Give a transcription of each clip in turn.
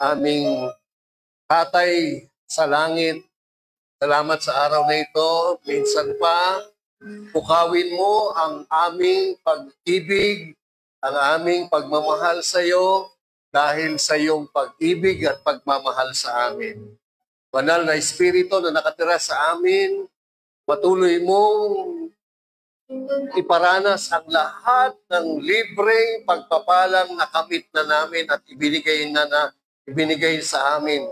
aming Tatay sa langit, salamat sa araw na ito. Minsan pa, pukawin mo ang aming pag-ibig, ang aming pagmamahal sa iyo dahil sa iyong pag-ibig at pagmamahal sa amin. Banal na Espiritu na nakatira sa amin, patuloy mong iparanas ang lahat ng libreng pagpapalang nakamit na namin at ibinigay sa amin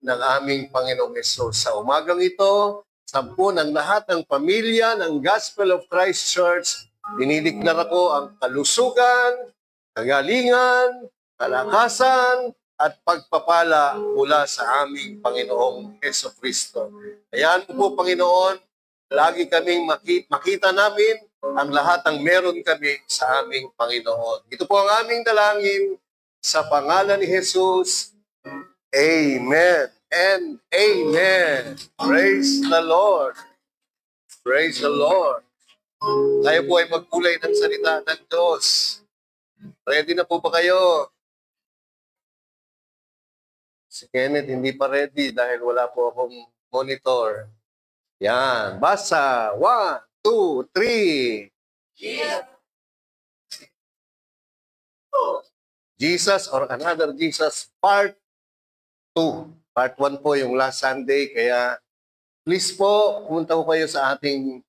ng aming Panginoong Hesus. Sa umagang ito, sampu ng lahat ng pamilya ng Gospel of Christ Church, dinideklara ko ang kalusugan, kagalingan, kalakasan, at pagpapala mula sa aming Panginoong Hesus Kristo. Ayan po, Panginoon, lagi kaming makita namin ang lahat ng meron kami sa aming Panginoon. Ito po ang aming dalangin sa pangalan ni Jesus. Amen and amen. Praise the Lord. Praise the Lord. Tayo po ay magkulay ng salita ng Diyos. Ready na po ba kayo? Si Kenneth hindi pa ready dahil wala po akong monitor. Yan. Basa. 1, 2, 3. Jesus or Another Jesus, Part 2. Part 1 po yung last Sunday. Kaya please po, pumunta po kayo sa ating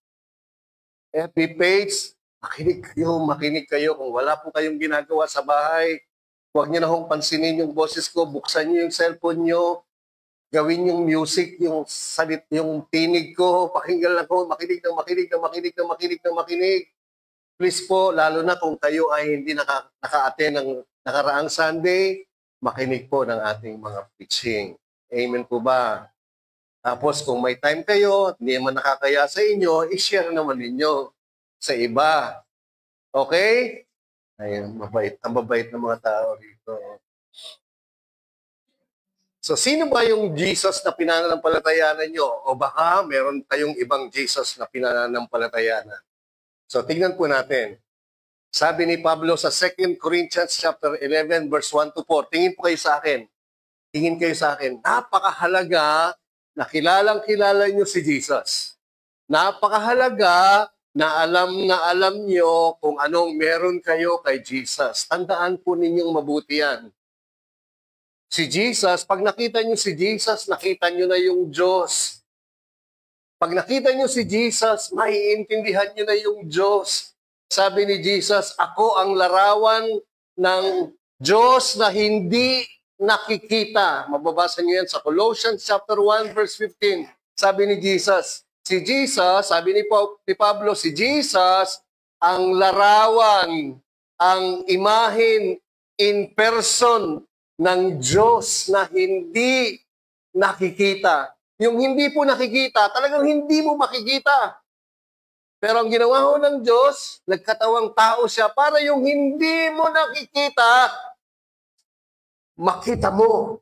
FB page. Makinig kayo. Kung wala po kayong ginagawa sa bahay, huwag niyo na hong pansinin yung boses ko. Buksan niyo yung cellphone niyo. Gawin yung music, yung tinig ko. Pakinggan lang ko. Makinig. Please po, lalo na kung kayo ay hindi naka-attend ng nakaraang Sunday, makinig po ng ating mga preaching. Amen po ba? Tapos kung may time kayo, hindi naman nakakaya sa inyo, i-share naman ninyo sa iba. Okay? Ayun, ang babait ng mga tao dito. So, sino ba yung Jesus na pinananampalatayanan nyo? O baka meron kayong ibang Jesus na pinananampalatayanan? So, tingnan po natin. Sabi ni Pablo sa 2 Corinthians chapter 11, verse 1 to 4. Tingin po kayo sa akin. Tingin kayo sa akin. Napakahalaga na kilala nyo si Jesus. Napakahalaga na alam nyo kung anong meron kayo kay Jesus. Tandaan po ninyong mabuti yan. Si Jesus, pag nakita nyo si Jesus, nakita nyo na yung Diyos. Pag nakita nyo si Jesus, maiintindihan nyo na yung Diyos. Sabi ni Jesus, ako ang larawan ng Diyos na hindi nakikita. Mababasa nyo yan sa Colossians chapter 1, verse 15. Sabi ni Jesus, sabi ni Pablo, si Jesus ang larawan, ang imahin in person ng Diyos na hindi nakikita. Yung hindi po nakikita, talagang hindi mo makikita. Pero ang ginawa ho ng Diyos, nagkatawang tao siya para yung hindi mo nakikita, makita mo.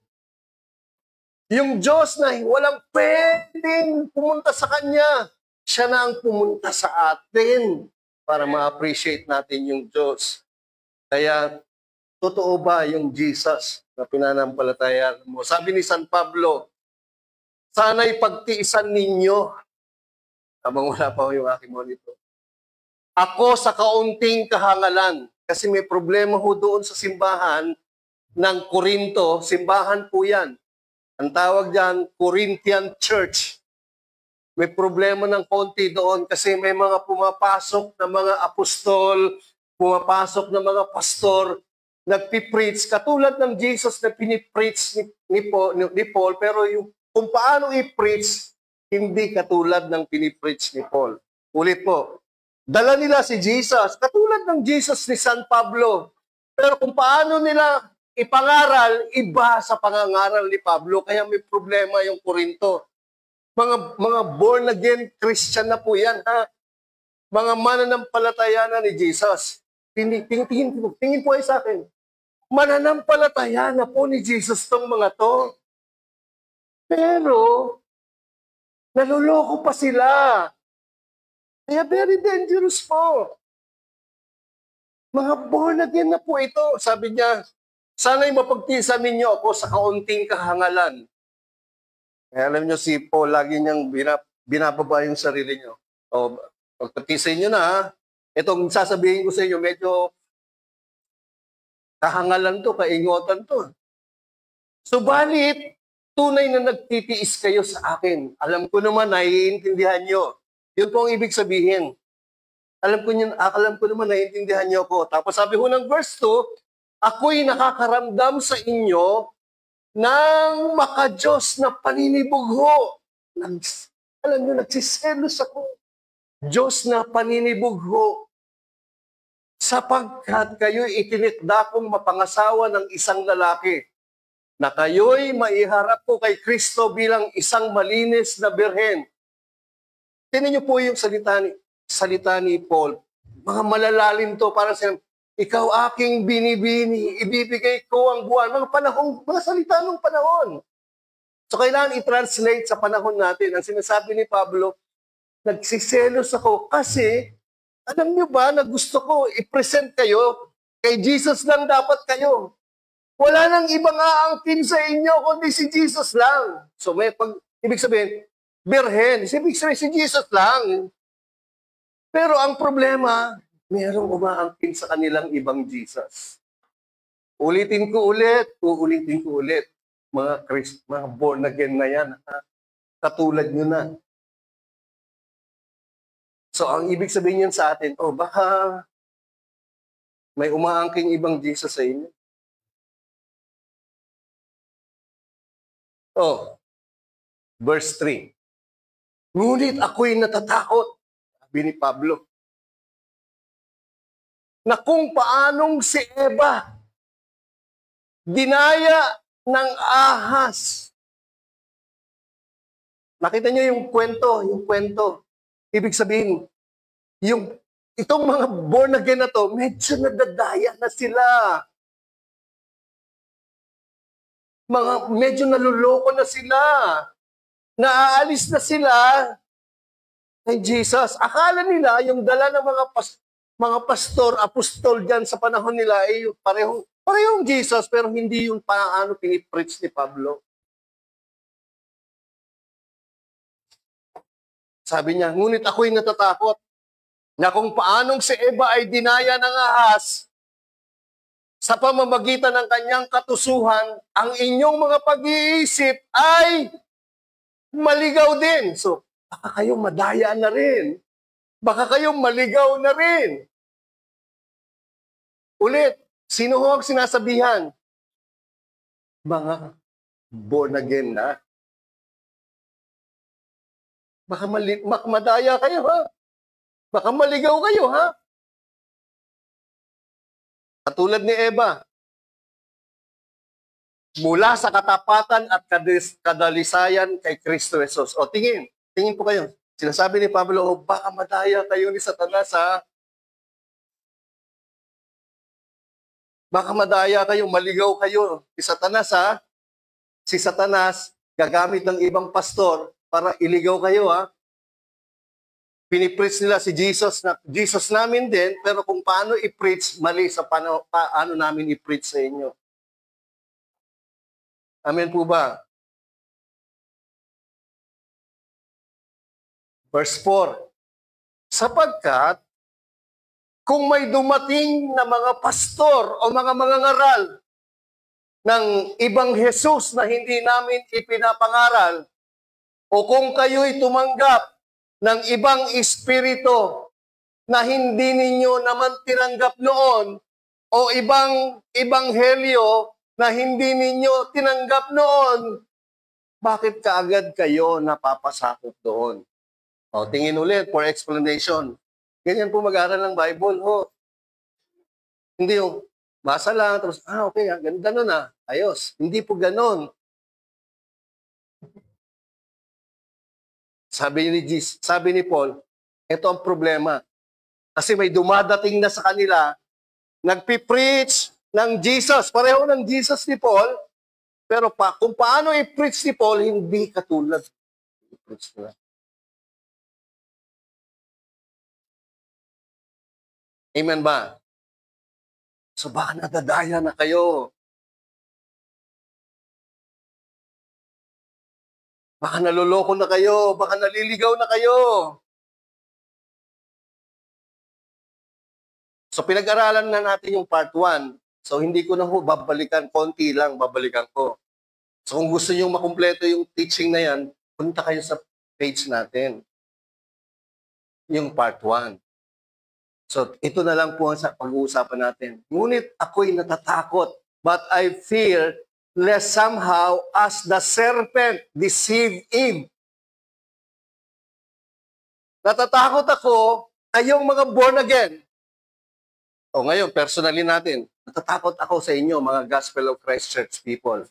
Yung Diyos na walang pwedeng pumunta sa Kanya, siya na ang pumunta sa atin para ma-appreciate natin yung Diyos. Kaya, totoo ba yung Jesus na pinanampalatayan mo? Sabi ni San Pablo, sana'y pagtiisan ninyo, habang wala pa yung aking monitor, ako sa kaunting kahangalan, kasi may problema ho doon sa simbahan ng Corinto, simbahan po yan. Ang tawag dyan, Corinthian Church. May problema ng konti doon kasi may mga pumapasok na mga apostol, pumapasok na mga pastor, nagpipreach, katulad ng Jesus na pinipreach ni Paul, pero yung kung paano i-preach, hindi katulad ng pinipreach ni Paul. Ulit po, dala nila si Jesus, katulad ng Jesus ni San Pablo. Pero kung paano nila ipangaral, iba sa pangangaral ni Pablo, kaya may problema yung Corinto. Mga born-again Christian na po yan, ha? Mga mananampalataya na ni Jesus. Tingin po ay sa akin. Mananampalataya na po ni Jesus tong mga to. Pero, naluloko pa sila. Kaya very dangerous po. Mga born again na po ito. Sabi niya, Sana'y mapagtiisan ninyo ako sa kaunting kahangalan. Kaya alam nyo, si Paul, lagi niyang binababa yung sarili niyo. O, pagpagtiisan nyo na, ha? Itong sasabihin ko sa inyo, medyo kahangalan to, kaingotan to. Subalit, tunay na nagtitiis kayo sa akin. Alam ko naman, naiintindihan nyo. Yun po ang ibig sabihin. Alam ko naman, naiintindihan nyo ko. Tapos sabi ko ng verse 2, ako'y nakakaramdam sa inyo ng makadiyos na paninibugho. Alam nyo, nagsiselos ako. Diyos na paninibugho. Sapagkat kayo'y itinikda kong mapangasawa ng isang lalaki, na kayo'y maiharap ko kay Kristo bilang isang malinis na birhen. Tingnan niyo po yung salita ni Paul. Mga malalalim to, para sa ikaw aking binibini, ibibigay ko ang buwan. Mga salita ng panahon. So kailangan i-translate sa panahon natin. Ang sinasabi ni Pablo, nagsiselos ako kasi, alam niyo ba na gusto ko i-present kayo, kay Jesus lang dapat kayo. Wala nang ibang aangkin sa inyo, kundi si Jesus lang. So ibig sabihin, birhen, ibig sabihin si Jesus lang. Pero ang problema, mayroong umaangkin sa kanilang ibang Jesus. Uulitin ko ulit, mga born again na yan, katulad nyo na. So ang ibig sabihin yan sa atin, baka may umaangking ibang Jesus sa inyo. Verse 3. Ngunit ako'y natatakot, sabi ni Pablo, na kung paanong si Eva dinaya ng ahas. Nakita niyo yung kwento. Ibig sabihin, itong mga born again na to, medyo nadadaya na sila. Medyo naluloko na sila. Naaalis na sila kay Jesus. Akala nila yung dala ng mga pastor, apostol dyan sa panahon nila ay parehong Jesus, pero hindi yung paano pinipreach ni Pablo. Sabi niya, ngunit ako'y natatakot na kung paanong si Eva ay dinaya ng ahas sa pamamagitan ng kanyang katusuhan, ang inyong mga pag-iisip ay maligaw din. So, baka kayong madaya na rin. Baka kayong maligaw na rin. Ulit, sino ho ang sinasabihan? Mga born again na. Baka madaya kayo, ha? Baka maligaw kayo, ha? Katulad ni Eva, mula sa katapatan at kadalisayan kay Kristo Jesus. Tingin po kayo. Sinasabi ni Pablo, baka madaya kayo ni Satanas, ha? Baka madaya kayo, maligaw kayo ni Satanas, ha? Si Satanas, gagamit ng ibang pastor para iligaw kayo, ha? Pinipreach nila si Jesus, na Jesus namin din, pero kung paano i-preach, mali sa paano namin i-preach sa inyo. Amen po ba? Verse 4. Sapagkat, kung may dumating na mga pastor o mga mangangaral ng ibang Jesus na hindi namin ipinapangaral, o kung kayo'y tumanggap ng ibang espiritu na hindi ninyo naman tinanggap noon, o ibang ebanghelyo na hindi ninyo tinanggap noon, bakit kaagad kayo napapasakop doon? Tingin ulit for explanation. Ganyan po mag-aaral ng Bible. Hindi yung basa lang, tapos, okay, ganda nun ayos. Hindi po ganon. Sabi ni Paul, ito ang problema. Kasi may dumadating na sa kanila, nagpipreach ng Jesus. Pareho ng Jesus ni Paul, pero kung paano i-preach ni Paul, hindi katulad. I-preach nila. Amen ba? So baka nadadaya na kayo. Baka naloloko na kayo, baka naliligaw na kayo. So pinag-aralan na natin yung part 1. So hindi ko na babalikan, konti lang babalikan ko. So kung gusto niyo makumpleto yung teaching na yan, punta kayo sa page natin. Yung part 1. So ito na lang po ang pag-uusapan natin. Ngunit ako'y natatakot, but I fear lest somehow as the serpent deceived Eve. Natatakot ako, kayong mga born again. O ngayon, personally natin, natatakot ako sa inyo, mga Gospel of Christ Church people.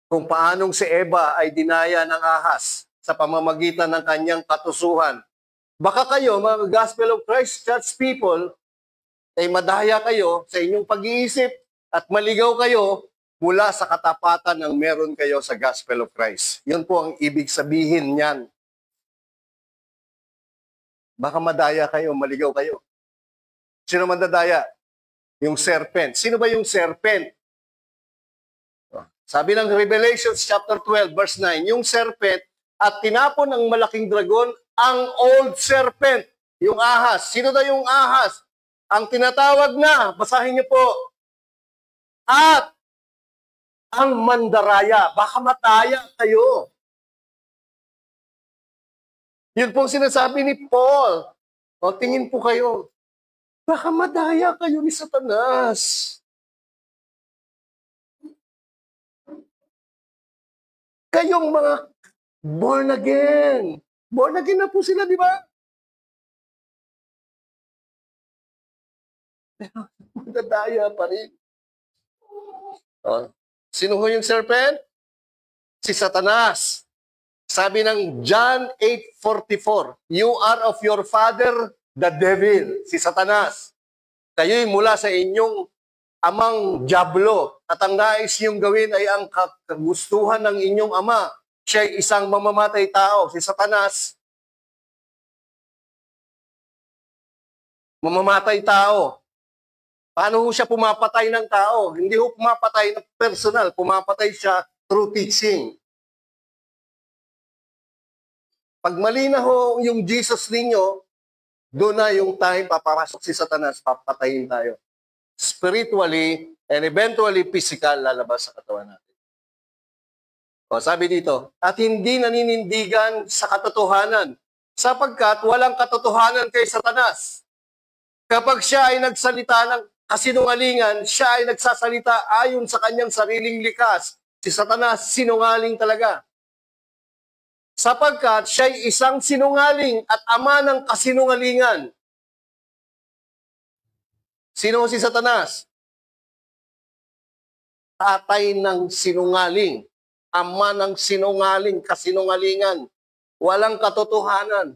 Kung paanong si Eva ay dinaya ng ahas sa pamamagitan ng kanyang katusuhan. Baka kayo, mga Gospel of Christ Church people, ay madaya kayo sa inyong pag-iisip at maligaw kayo mula sa katapatan ng meron kayo sa Gospel of Christ. Yun po ang ibig sabihin niyan. Baka madaya kayo, maligaw kayo. Sino man dadaya? Yung serpent. Sino ba yung serpent? Sabi ng Revelations chapter 12 verse 9, yung serpent at tinapon ng malaking dragon ang old serpent, yung ahas. Sino daw yung ahas? Ang tinatawag na, basahin niyo po, at ang mandaraya. Baka mataya kayo. Yun pong sinasabi ni Paul. O, tingin po kayo, baka madaya kayo ni Satanas. Kayong mga born again. Born again na po sila, di ba? Pero magdadaya pa rin. O, sino ho yung serpent? Si Satanas. Sabi ng John 8:44, you are of your father, the devil, si Satanas. Kayo'y mula sa inyong amang Diablo, at ang nais niyong gawin ay ang kagustuhan ng inyong ama. Siya'y isang mamamatay tao, si Satanas. Mamamatay tao. Paano ho siya pumapatay ng tao? Hindi ho pumapatay ng personal, pumapatay siya through teaching. Pag mali na ho yung Jesus ninyo, doon na yung time papapasok si Satanas, papatayin tayo. Spiritually and eventually physical lalabas sa katawan natin. O, sabi dito, at hindi naninindigan sa katotohanan, sapagkat walang katotohanan kay Satanas. Kapag siya ay nagsalita ng kasinungalingan, siya ay nagsasalita ayon sa kanyang sariling likas. Si Satanas, sinungaling talaga. Sapagkat siya ay isang sinungaling at ama ng kasinungalingan. Sino si Satanas? Tatay ng sinungaling, ama ng sinungaling, kasinungalingan, walang katotohanan.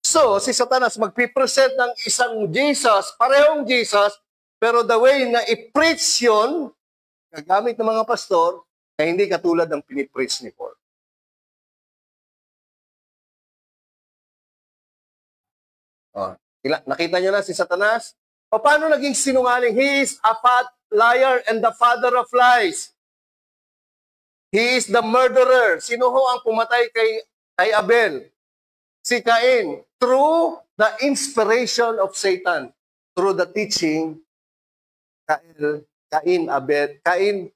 So, si Satanas magpipresent ng isang Jesus, parehong Jesus, pero the way na i-preach yun, gagamit ng mga pastor, na hindi katulad ng pinipreach ni Paul. Oh, nakita nyo na si Satanas? O paano naging sinungaling? He is a fat liar and the father of lies. He is the murderer. Sino ho ang pumatay kay Abel? Si Cain. Through the inspiration of Satan. Through the teaching, Cain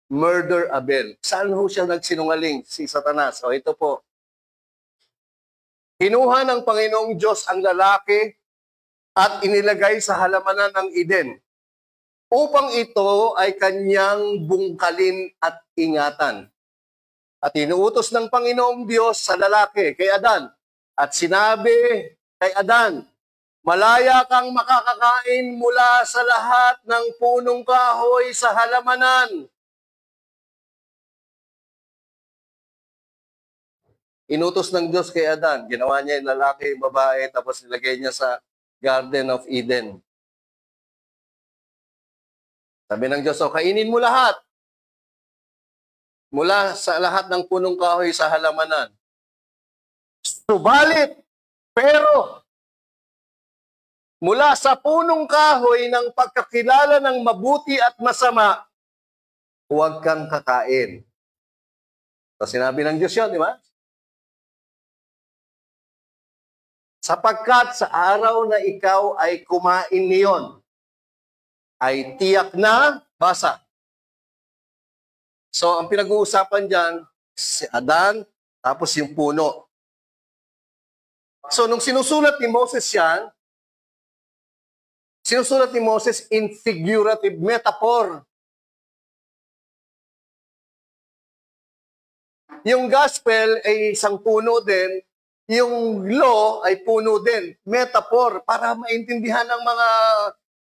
murder Abel. Saan ho siya nagsinungaling? Si Satanas. O ito po. Kinuha ng Panginoong Diyos ang lalaki at inilagay sa halamanan ng Eden upang ito ay kanyang bungkalin at ingatan. At inuutos ng Panginoong Diyos sa lalaki, kay Adan, at sinabi kay Adan, malaya kang makakakain mula sa lahat ng punong kahoy sa halamanan. Inutos ng Diyos kay Adan, ginawa niya yung lalaki, yung babae, tapos nilagay niya sa Garden of Eden. Sabi ng Diyos, so kainin mo lahat. Mula sa lahat ng punong kahoy sa halamanan. Subalit, pero, mula sa punong kahoy ng pagkakilala ng mabuti at masama, huwag kang kakain. So, sinabi ng Diyos yun, di ba? Sapagkat sa araw na ikaw ay kumain niyon, ay tiyak na basa. So, ang pinag-uusapan dyan, si Adan, tapos yung puno. So, nung sinusulat ni Moses yan, sinusulat ni Moses in figurative metaphor. Yung gospel ay isang puno din, yung law ay puno din, metaphor, para maintindihan ng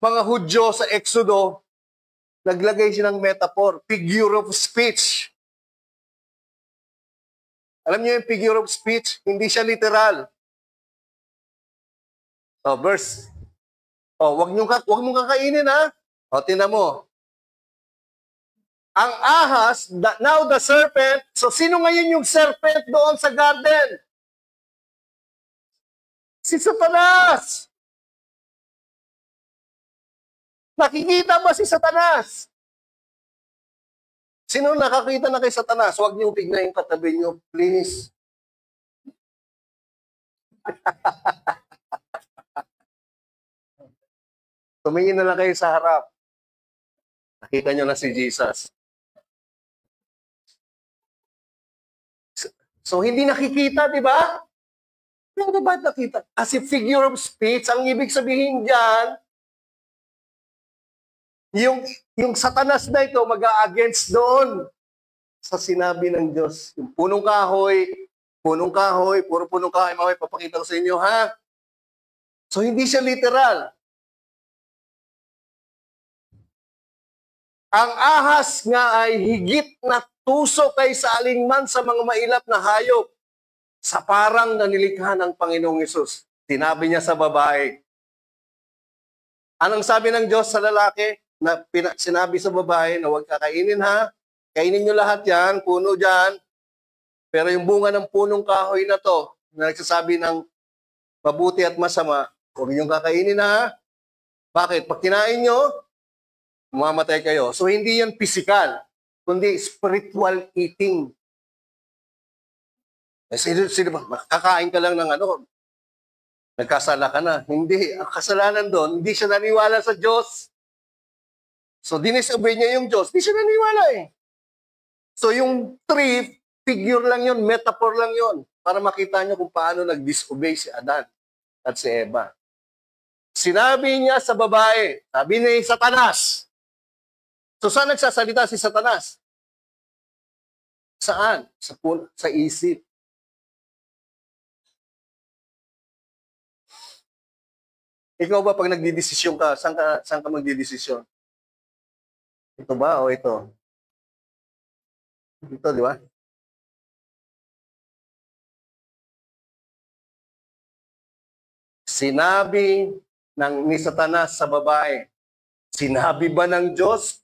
mga Hudyo sa Exodo, naglagay siya ng metaphor, figure of speech. Alam niyo yung figure of speech, hindi siya literal. So, verse. Wag mong kakainin ha. Tingnan mo. Ang ahas, now the serpent, so sino ngayon yung serpent doon sa garden? Si Satanas. Nakikita ba si Satanas? Sino nakakita na kay Satanas? Huwag niyong tignan yung katabi niyo, please. Tumingin na lang kayo sa harap. Nakita niyo na si Jesus. So, hindi nakikita, di ba? Pero ba't nakita? As a figure of speech, ang ibig sabihin dyan, yung Satanas na ito mag-a-against doon sa sinabi ng Diyos. Yung punong kahoy, puro punong kahoy, mamaya papakita ko sa inyo, ha? So, hindi siya literal. Ang ahas nga ay higit na tuso kaysa alinman sa mga mailap na hayop sa parang nanilikha ng Panginoong Hesus. Sinabi niya sa babae. Anong sabi ng Diyos sa lalaki? Sinabi sa babae na huwag kakainin ha. Kainin niyo lahat yan, puno dyan. Pero yung bunga ng punong kahoy na to, na nagsasabi ng mabuti at masama, huwag niyong kakainin ha. Bakit? Pag kinain niyo, mamamatay kayo. So, hindi yan physical, kundi spiritual eating. Sino ba? Kakain ka lang ng nagkasala ka na. Hindi. Ang kasalanan doon, hindi siya naniwala sa Diyos. So, dinisobey niya yung Diyos. Hindi siya naniwala eh. So, yung tree, figure lang yun, metaphor lang yun, para makita niyo kung paano nag-disobey si Adan at si Eva. Sinabi niya sa babae, sabi ni Satanas. So, saan nagsasalita si Satanas? Saan? Sa isip. Ikaw ba pag nagdidesisyon ka, saan ka magdidesisyon? Ito ba o ito? Ito, di ba? Sinabi ni Satanas sa babae, sinabi ba ng Diyos?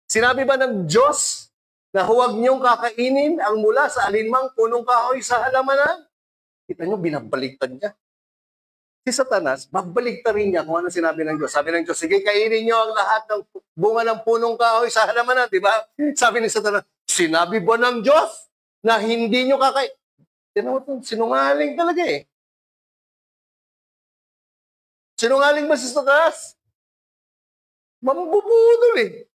Sinabi ba ng Diyos na huwag niyong kakainin ang mula sa alinmang punong kahoy sa halamanan? Kita niyo, binabaliktad niya. Si Satanas, babaliktad rin niya kung ano sinabi ng Diyos. Sabi ng Diyos, sige, kainin niyo ang lahat ng bunga ng punong kahoy sa halamanan, di ba? Sabi ni Satanas, sinabi ba ng Diyos na hindi niyo kakain? Sinungaling talaga eh. Sinungaling ba si Satanas? Mambubudol eh.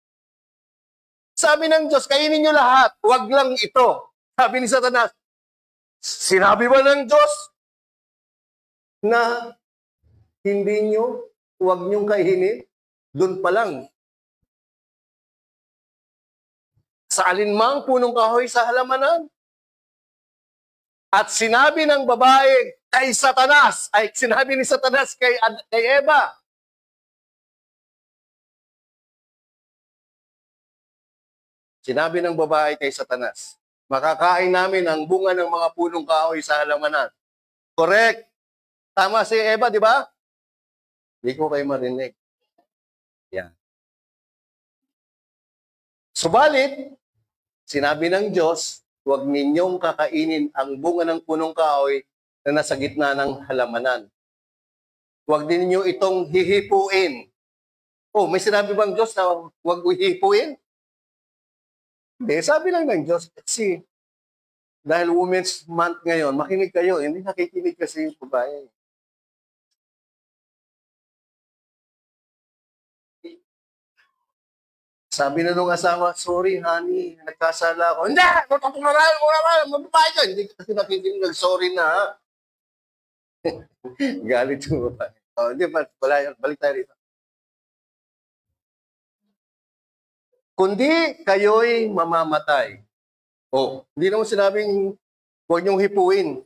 Sabi ng Diyos, kainin niyo lahat, huwag lang ito. Sabi ni Satanas, sinabi ba ng Diyos na hindi niyo, huwag niyong kainin? Doon pa lang. Sa alinmang punong kahoy sa halamanan. At sinabi ng babae kay Satanas, ay sinabi ni Satanas kay Eva, sinabi ng babae kay Satanas, makakain namin ang bunga ng mga punong kahoy sa halamanan. Correct. Tama si Eva, di ba? Hindi ko kayo marinig. Yan. Subalit, sinabi ng Diyos, huwag ninyong kakainin ang bunga ng punong kahoy na nasa gitna ng halamanan. Huwag din ninyo itong hihipuin. Oh, may sinabi bang Diyos na huwag hihipuin? Hindi, sabi lang ng Diyos. Kasi, dahil Women's Month ngayon, makinig kayo. Hindi nakikinig kasi yung babae. Sabi na nung asawa, sorry honey, nagkasala ako. Hindi! Mababae ka! Hindi kasi nakikinig, nag-sorry na. Ha? Galit yung babae. Oh, hindi, balik tayo rito. Kundi kayo'y mamamatay. Oh, hindi naman sinabing huwag niyong hipuin.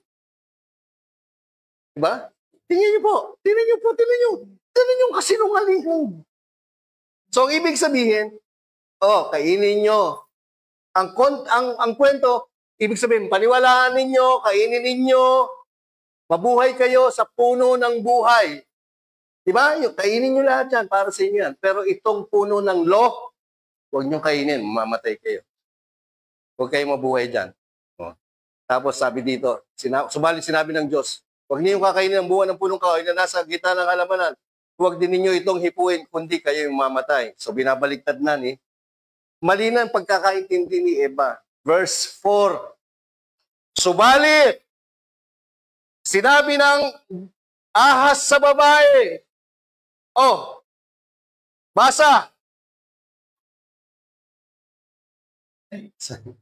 Diba? Tingnan niyo po. Tingnan niyo po. Tingnan niyo. Tingnan niyo kasinungalingan. So, ang ibig sabihin, kainin niyo. Ang kwento, ibig sabihin, paniwalaan ninyo, kainin ninyo, mabuhay kayo sa puno ng buhay. Diba? Kainin niyo lahat yan para sa inyo yan. Pero itong puno ng law, huwag niyo kainin, mamamatay kayo. Huwag kayong mabuhay dyan. Oh. Tapos sabi dito, subalit sinabi ng Diyos, huwag niyo kakainin ang buwan ng punong kahoy na nasa gitna ng halamanan. Huwag din ninyo itong hipuin, kundi kayo yung mamatay. So binabaliktad na ni. Mali na ang pagkakaintindi ni Eva. Verse 4. Subalit, sinabi ng ahas sa babae. Oh, basa.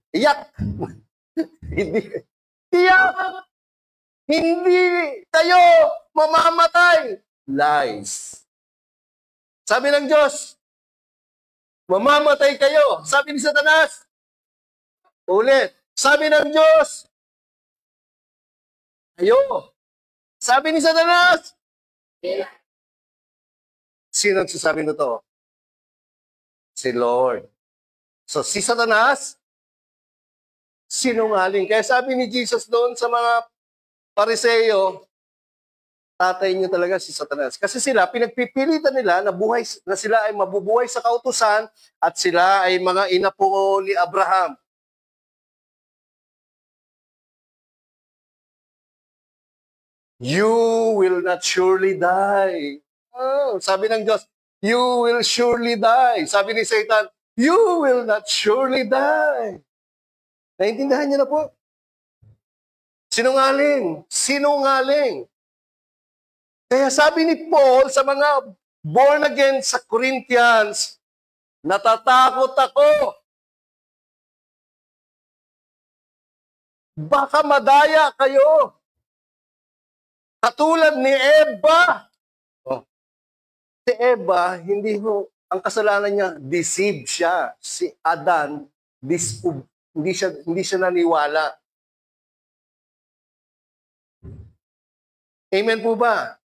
Iyak. Iyak. Hindi kayo mamamatay. Lies. Sabi ng Diyos, mamamatay kayo. Sabi ni Satanas. Ulit. Sabi ng Diyos, ayo. Sabi ni Satanas. Sino nagsasabi nito? Si Lord. So, si Satanas, sinungaling. Kaya sabi ni Jesus doon sa mga Pariseo, tatay niyo talaga si Satanas. Kasi sila, pinagpipilitan nila na sila ay mabubuhay sa kautusan at sila ay mga inapo ni Abraham. You will not surely die. Oh, sabi ng Diyos, you will surely die. Sabi ni Satan, you will not surely die. Naintindihan niyo na po? Sinungaling. Sinungaling. Kaya sabi ni Paul sa mga born again sa Corinthians, natatakot ako. Baka madaya kayo. Katulad ni Eva. Oh. Si Eva, ang kasalanan niya, deceived siya. Si Adan, hindi siya naniwala. Amen po ba?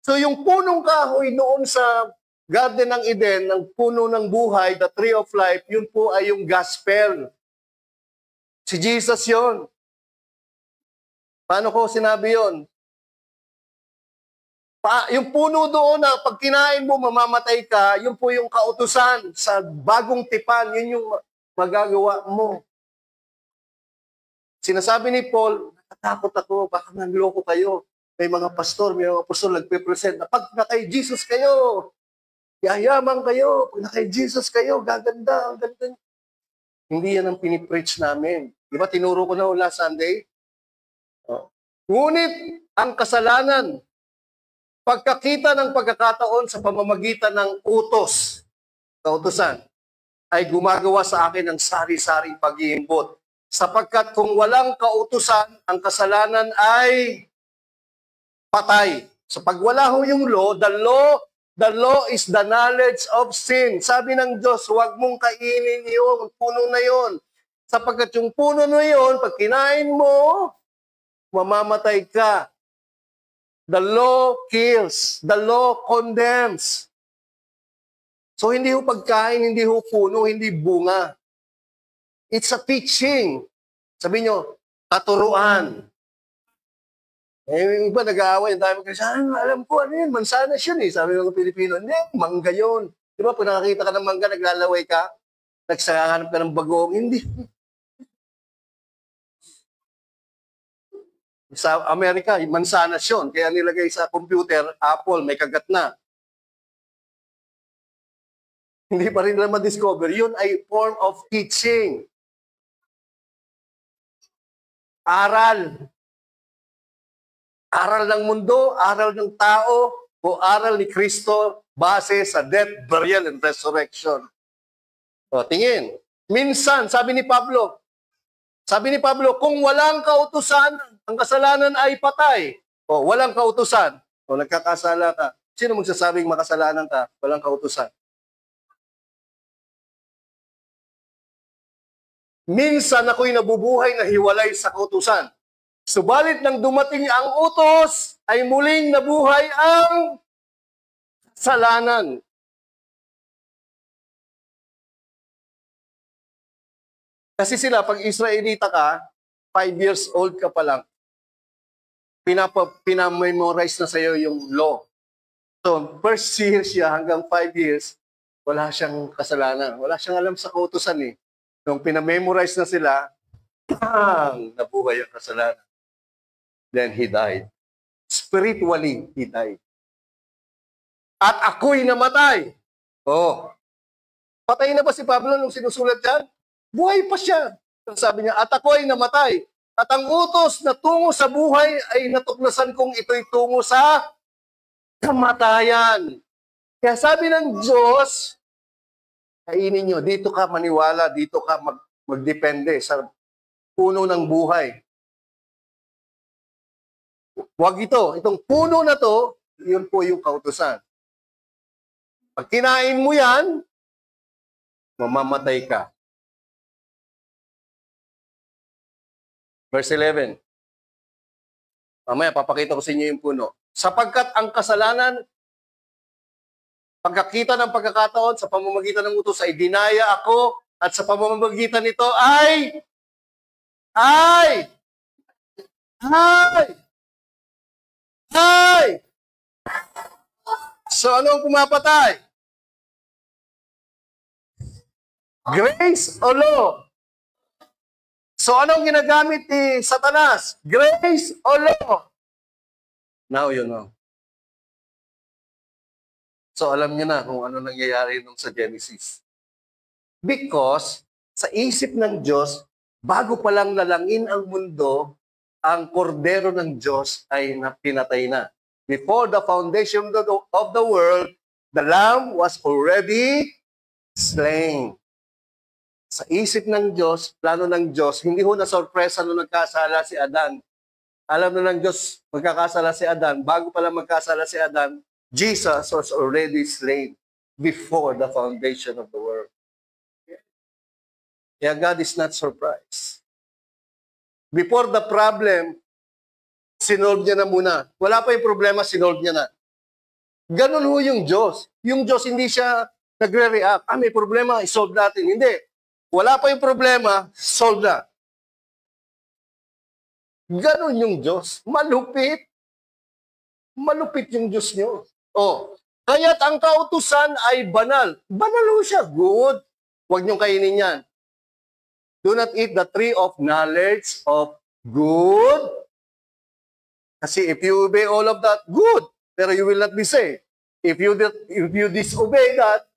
So yung punong kahoy noon sa Garden ng Eden, ng puno ng buhay, the tree of life, yun po ay yung gospel. Si Jesus yon. Paano ko sinabi yon? Yung puno doon na pag kinain mo, mamamatay ka, yun po yung kautusan sa bagong tipan, yun yung magagawa mo. Sinasabi ni Paul, natatakot ako, baka nanloko kayo. May mga pastor, may mga apostol nagpe-present na pag na kay Jesus kayo, yayaman kayo, pag na kay Jesus kayo, gaganda, ang ganda. Hindi yan ang pinipreach namin. Di ba, tinuro ko na last Sunday? Oh. Ngunit, ang kasalanan, pagkakita ng pagkakataon sa pamamagitan ng kautusan, ay gumagawa sa akin ng sari-saring pag-iimbot. Sapagkat kung walang kautusan, ang kasalanan ay patay. So pag wala ho yung law, the law is the knowledge of sin. Sabi ng Diyos, huwag mong kainin yung puno na yon. Sapagkat yung puno na yon, pag kinain mo, mamamatay ka. The law kills. The law condemns. So hindi ho pagkain, hindi ho puno, hindi bunga. It's a teaching. Sabi nyo, katuruan. Yung iba nag-aaway, ang dami kasi, alam ko, ano yun, mansanas yun eh. Sabi ng Pilipino, hindi, mangga yun. Di ba, pag nakakita ka ng mangga, naglalaway ka, nagsahanap ka ng bagong, hindi. Sa Amerika, mansanas yun. Kaya nilagay sa computer, apple, may kagat na. Hindi pa rin nila ma-discover. Yun ay form of teaching. Aral. Aral ng mundo, aral ng tao, o aral ni Kristo base sa death, burial, and resurrection. O, tingin. Minsan, sabi ni Pablo, kung walang kautusan, ang kasalanan ay patay. O, walang kautusan. O, nagkakasala ka. Sino magsasabing makasalanan ka? Walang kautusan. Minsan ako'y nabubuhay na hiwalay sa kautusan. Subalit nang dumating ang utos, ay muling nabuhay ang kasalanan. Kasi sila, pag Israelita ka, 5 years old ka pa lang, pinamemorize na sa'yo yung law. So, first year siya hanggang 5 years, wala siyang kasalanan. Wala siyang alam sa kautusan eh. Nung pinamemorize na sila, nabuhay ang kasalanan. Then he died. Spiritually, he died. At ako'y namatay. Oh. Patay na ba si Pablo nung sinusulat yan? Buhay pa siya. Sabi niya, at ako'y namatay. At ang utos na tungo sa buhay ay natuklasan kong ito'y tungo sa kamatayan. Kaya sabi ng Diyos, kainin nyo, dito ka maniwala, dito ka magdepende sa puno ng buhay. Huwag ito. Itong puno na to, yun po yung kautusan. Pag kinain mo yan, mamamatay ka. Verse 11. Mamaya, papakita ko sa inyo yung puno. Sapagkat ang kasalanan, pagkakita ng pagkakataon sa pamamagitan ng utos ay dinaya ako at sa pamamagitan nito ay So, ano ang pumapatay? Grace o law? So, anong ginagamit ni Satanas? Grace o law? Now you know. So, alam niyo na kung ano nangyayari nung sa Genesis. Because, sa isip ng Diyos, bago pa lang lalangin ang mundo, ang kordero ng Diyos ay pinatay na. Before the foundation of the world, the Lamb was already slain. Sa isip ng Diyos, plano ng Diyos, hindi ho na sorpresa nung nagkasala si Adan. Alam na ng Diyos, magkakasala si Adan. Bago pala magkasala si Adan, Jesus was already slain before the foundation of the world. Kaya God is not surprised. Before the problem, sinolve niya na muna. Wala pa yung problema, sinolve niya na. Ganun ho yung Diyos. Yung Diyos hindi siya nagre-react. May problema, isolve natin. Hindi. Wala pa yung problema, solve na. Ganun yung Diyos. Malupit. Malupit yung Diyos niyo. Kaya't ang kautusan ay banal. Banal ho siya. Good. Huwag niyong kainin yan. Do not eat the tree of knowledge of good. Kasi if you obey all of that, good. Pero you will not be saved. If you disobey that,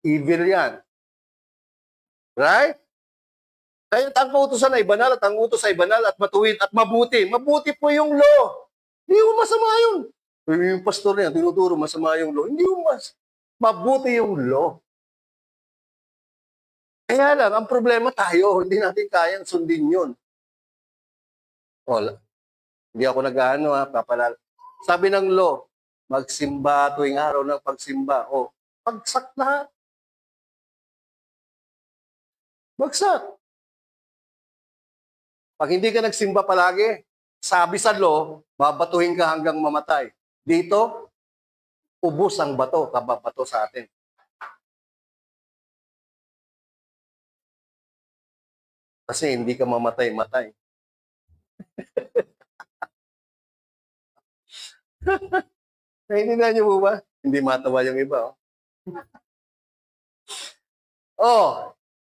evil yan. Right? Kaya ang kautusan ay banal at ang utos ay banal at matuwid at mabuti. Mabuti po yung law. Hindi mo masama yun. Yung pastor niya, tinuturo masama yung law. Hindi mo mabuti yung law. Kaya lang, ang problema tayo, hindi natin kayang sundin yun. Hindi ako nag-ano papalala. Sabi ng law, magsimba tuwing araw ng pagsimba. Bagsak lahat. Bagsak. Pag hindi ka nagsimba palagi, sabi sa law, babatuhin ka hanggang mamatay. Dito, ubos ang bato, kababato sa atin. Kasi hindi ka mamatay-matay. Naintindihan niyo po ba? Hindi matawa yung iba.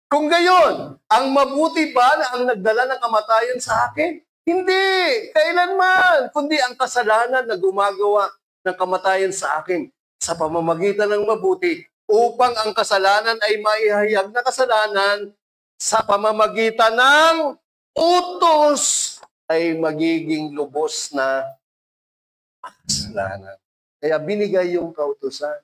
Kung gayon, ang mabuti ba na ang nagdala ng kamatayan sa akin? Hindi! Kailanman! Kundi ang kasalanan na gumagawa ng kamatayan sa akin sa pamamagitan ng mabuti upang ang kasalanan ay maihayag na kasalanan sa pamamagitan ng utos ay magiging lubos na kasalanan. Kaya binigay yung kautusan.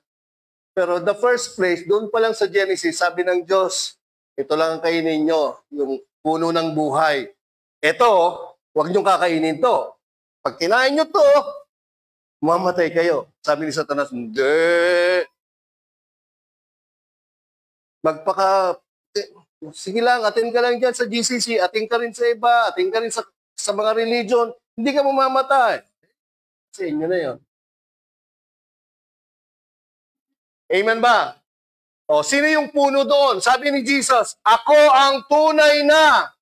Pero the first place, doon pa lang sa Genesis, sabi ng Diyos, ito lang ang kainin nyo, yung puno ng buhay. Ito, huwag nyo kakainin to. Pag kinain nyo to, mamatay kayo. Sabi ni Satanas, hindi. Sige lang, attend ka lang dyan sa GCC, attend ka rin sa iba, attend ka rin sa mga religion, hindi ka mamamatay. Sa inyo na yun. Amen ba? O, sino yung puno doon? Sabi ni Jesus, ako ang tunay na.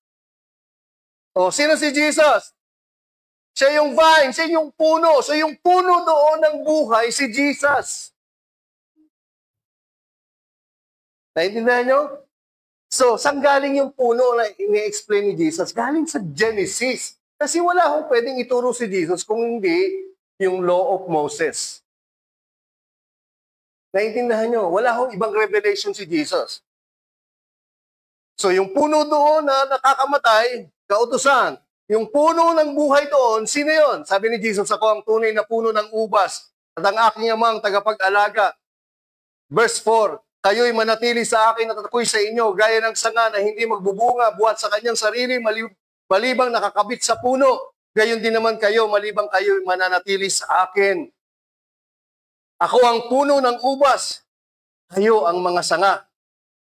O, sino si Jesus? Siya yung vine, siya yung puno. So, yung puno doon ng buhay, si Jesus. Naintindihan nyo? So, saan galing yung puno na ini-explain ni Jesus? Galing sa Genesis. Kasi wala akong pwedeng ituro si Jesus kung hindi yung law of Moses. Naintindihan nyo? Wala akong ibang revelation si Jesus. So, yung puno doon na nakakamatay, kautusan. Yung puno ng buhay doon, sino yun? Sabi ni Jesus, ako ang tunay na puno ng ubas at ang aking amang tagapag-alaga. Verse 4, kayo'y manatili sa akin at ako'y sa inyo, gaya ng sanga na hindi magbubunga buhat sa kanyang sarili, malibang nakakabit sa puno. Gayon din naman kayo, malibang kayo'y mananatili sa akin. Ako ang puno ng ubas, kayo ang mga sanga.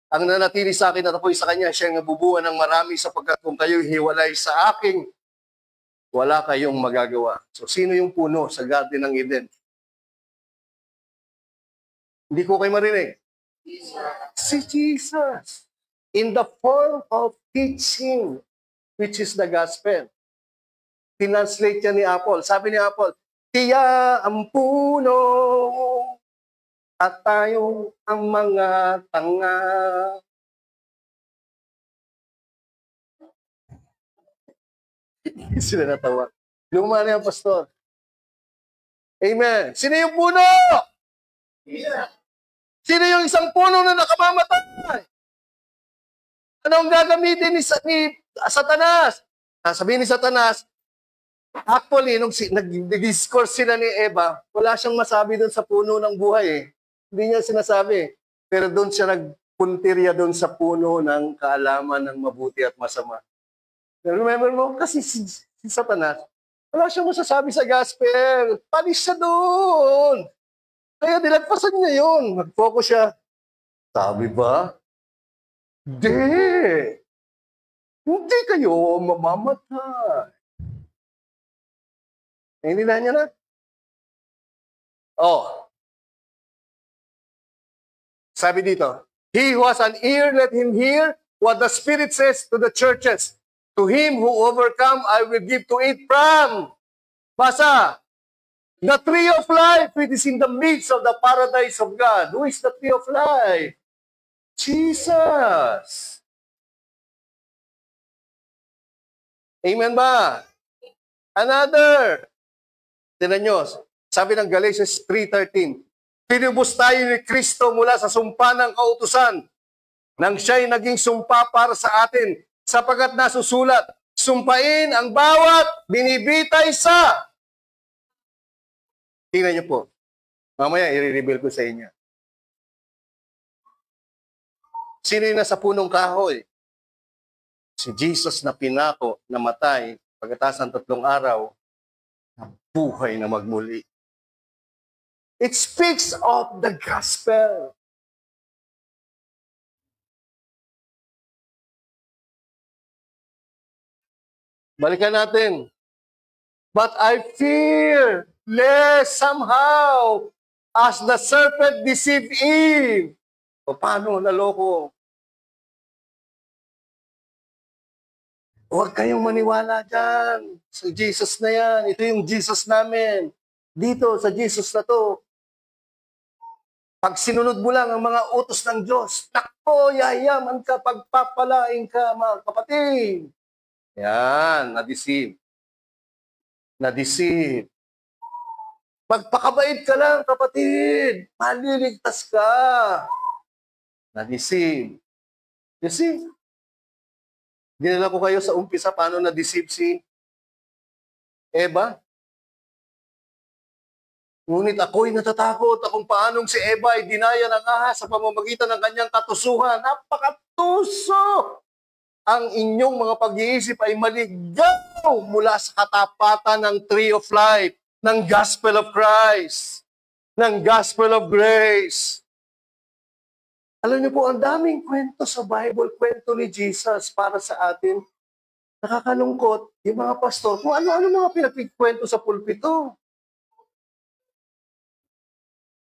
Ang nanatili sa akin at ako'y sa kanya, siya ang nabubuhan ng marami sapagkat kung kayo'y hiwalay sa akin, wala kayong magagawa. So, sino yung puno sa Garden ng Eden? Hindi ko kayo marinig. Si Jesus. In the form of teaching, which is the gospel. Tinranslate niya ni Apple. Sabi ni Apple, tiya ang puno at tayo ang mga tanga. Sila natawa. Luma na yan, pastor. Amen. Sino yung puno? Sino yung isang puno na nakamamatay? Ano ang gagamitin ni Satanas? Sabihin ni Satanas, actually, nung nag-discourse sila ni Eva, wala siyang masabi doon sa puno ng buhay eh. Hindi niya sinasabi. Pero doon siya nagpuntirya doon sa puno ng kaalaman ng mabuti at masama. Remember mo? Kasi si Satanas, wala siyang masasabi sa gospel. Palis siya doon. Kaya dilagpasan niya yun. Nag-focus siya. Sabi ba? Hindi kayo mamamatay. Naintindihan niya na? Oh. Sabi dito, he who has an ear, let him hear what the Spirit says to the churches. To him who overcome, I will give to eat from. Basa. The tree of life, which is in the midst of the paradise of God. Who is the tree of life? Jesus. Amen ba? Another. Tignan nyo, sabi ng Galatians 3:13, pinubos tayo ni Kristo mula sa sumpa ng kautusan nang siya'y naging sumpa para sa atin, sapagkat nasusulat, sumpain ang bawat binibitay sa. Tingnan nyo po. Mamaya, i-reveal ko sa inyo. Sino yung nasa punong kahoy? Si Jesus na pinako, namatay, pagkatapos ng 3 araw, buhay na magmuli. It speaks of the gospel. Balikan natin. But I fear, lest somehow, as the serpent deceived Eve. O paano, naloko? Huwag kayong maniwala dyan. Sa Jesus na yan. Ito yung Jesus namin. Dito, sa Jesus na to. Pag sinunod mo lang ang mga utos ng Diyos, takpo, yayaman ka, pagpapalain ka, mga kapatid. Yan, na-deceive. Na-deceive. Magpakabait ka lang, kapatid. Maliligtas ka. Na-deceive. You see? Dinala ko kayo sa umpisa paano na-deceive si Eva. Ngunit ako'y natatakot kung paanong si Eva ay dinaya ng ahas sa pamamagitan ng kanyang katusuhan. Napakatuso! Ang inyong mga pag-iisip ay maligaw mula sa katapatan ng Tree of Life, ng Gospel of Christ, ng Gospel of Grace. Alam niyo po, ang daming kwento sa Bible, kwento ni Jesus para sa atin. Nakakalungkot, yung mga pastor, kung ano-ano mga pinagkikwento sa pulpito.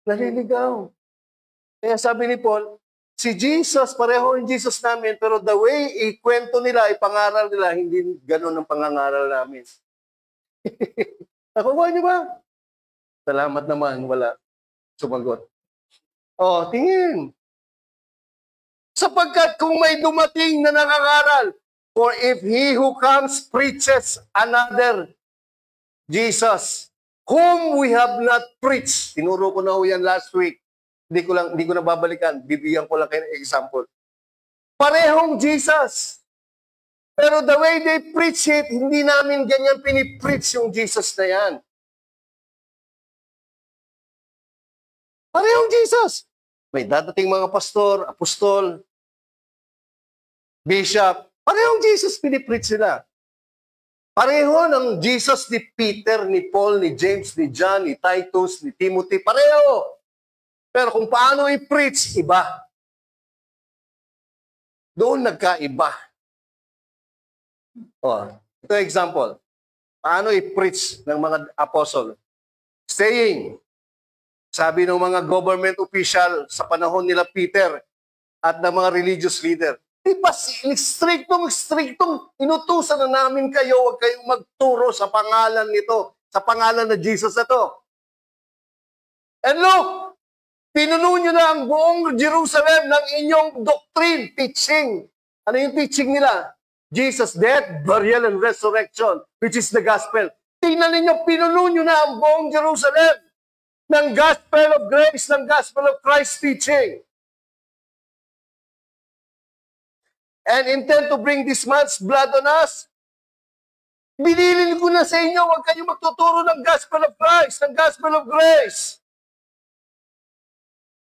Naliligaw. Kaya sabi ni Paul, si Jesus, pareho yung Jesus namin, pero the way ikwento nila, ipangaral nila, hindi ganun ang pangangaral namin. Nakuha niyo ba? Salamat naman, wala. Sumagot. Oh, tingin. Sapagkat kung may dumating na nangangaral, for if he who comes preaches another Jesus, whom we have not preached. Tinuro ko na ho yan last week. Hindi ko na babalikan. Bibigyan ko lang kayo ng example. Parehong Jesus. Pero the way they preach it, hindi namin ganyan pinipreach yung Jesus na yan. Parehong Jesus. May dadating mga pastor, apostol, bishop, parehong Jesus pinipreach sila. Pareho ng Jesus ni Peter, ni Paul, ni James, ni John, ni Titus, ni Timothy, pareho. Pero kung paano i-preach, iba. Doon nagkaiba. Ito example. Paano i-preach ng mga apostle? Saying, sabi ng mga government official sa panahon nila Peter at ng mga religious leader, diba, striktong inutusan na namin kayo, huwag kayong magturo sa pangalan nito, sa pangalan na Jesus na to. And look, pinuno nyo na ang buong Jerusalem ng inyong doctrine, teaching. Ano yung teaching nila? Jesus' death, burial, and resurrection, which is the gospel. Tingnan ninyo, pinuno nyo na ang buong Jerusalem ng gospel of grace, ng gospel of Christ teaching. And intend to bring this man's blood on us. Binilin ko na sa inyo, huwag kayong magtuturo ng gospel of Christ, ng gospel of grace.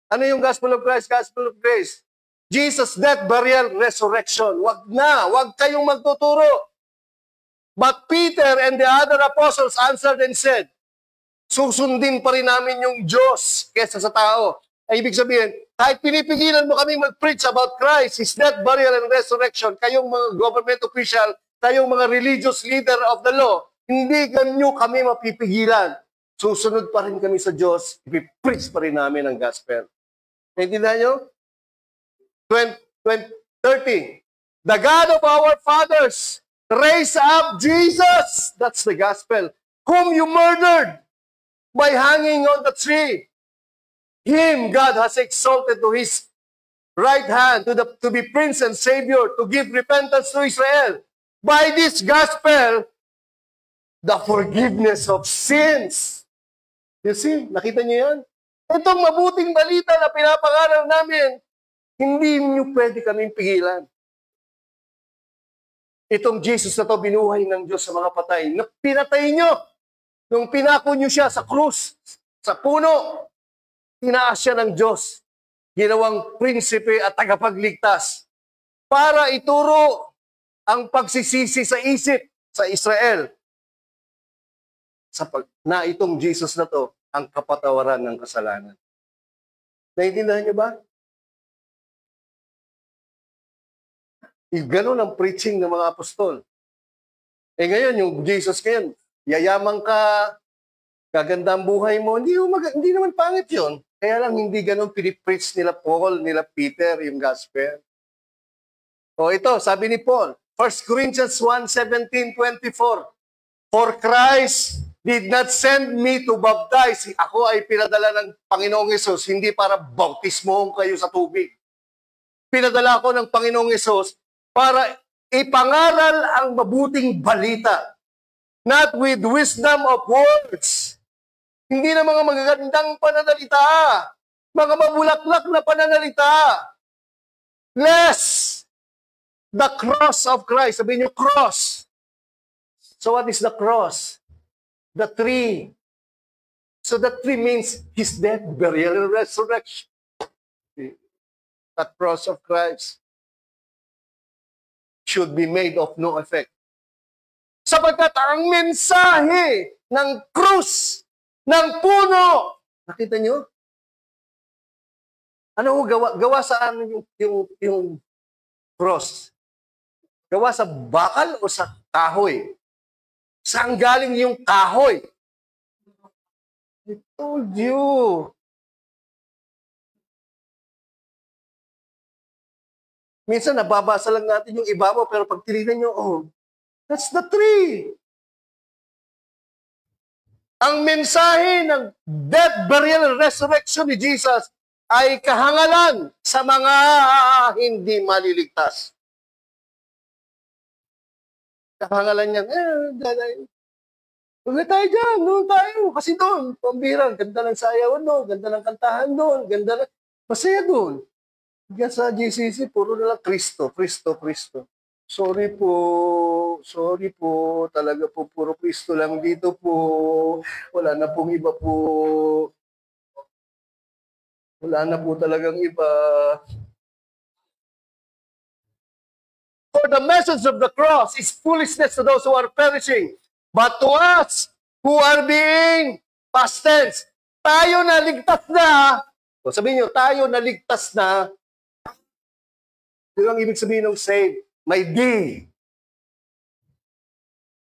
Ano yung gospel of Christ, gospel of grace? Jesus' death, burial, resurrection. Huwag kayong magtuturo. But Peter and the other apostles answered and said, susundin pa rin namin yung Diyos kesa sa tao. Ay, ibig sabihin, kahit pinipigilan mo kami mag-preach about Christ, His death, burial, and resurrection, kayong mga government official, kayong mga religious leader of the law, hindi ganyo kami mapipigilan. Susunod pa rin kami sa Diyos, ipipreach pa rin namin ang gospel. Naintindihan nyo? 30. The God of our fathers raised up Jesus, that's the gospel, whom you murdered by hanging on the tree. Him God has exalted to His right hand to be Prince and Savior, to give repentance to Israel. By this gospel, the forgiveness of sins. You see, nakita niyo yan? Itong mabuting balita na pinapangaral namin, hindi niyo pwede kaming pigilan. Itong Jesus na to, binuhay ng Diyos sa mga patay, na pinatay niyo. Nung pinako niyo siya sa krus, sa puno, tinaas siya ng Diyos, ginawang prinsipe at tagapagligtas para ituro ang pagsisisi sa isip sa Israel. Na itong Jesus na to, ang kapatawaran ng kasalanan. Naiintindihan niyo ba? Ganon ang preaching ng mga apostol. Ngayon, yung Jesus ngayon, yayaman ka, gaganda ang buhay mo, hindi naman pangit yun. Kaya lang hindi ganon pinipreach nila Paul, nila Peter, yung gospel. Ito, sabi ni Paul, 1 Corinthians 1:17-24, for Christ did not send me to baptize. Ako ay pinadala ng Panginoong Hesus, hindi para bautismohon kayo sa tubig. Pinadala ako ng Panginoong Hesus para ipangaral ang mabuting balita. not with wisdom of words. Hindi na mga magagandang pananalita, mga mabulaklak na pananalita. Lest the cross of Christ. Sabihin niyo, cross. So what is the cross? The tree. So the tree means His death, burial, and resurrection. The cross of Christ should be made of no effect. Sapagkat ang mensahe ng krus, ng puno, nakita niyo? Ano gawa saan yung cross? Gawa sa bakal o sa kahoy? Saan galing yung kahoy? I told you. Minsan nababasa lang natin yung ibabaw, pero pag tinignan nyo, oh, that's the tree. Ang mensahe ng death, burial, and resurrection ni Jesus ay kahangalan sa mga hindi maliligtas. Kahangalan niya, huwag tayo dyan, doon tayo. Kasi doon, pambirang, ganda ng sayawan doon, ganda ng kantahan doon, ganda ng masaya doon. Diyan sa GCC, puro na lang Kristo, Kristo, Kristo. Sorry po, talaga po, puro Kristo lang dito po. Wala na pong iba po. Wala na po talagang iba. For the message of the cross is foolishness to those who are perishing. But to us, who are being past tense, tayo na ligtas na. So sabihin nyo, tayo na ligtas na. Yun ang ibig sabihin ng save. May D.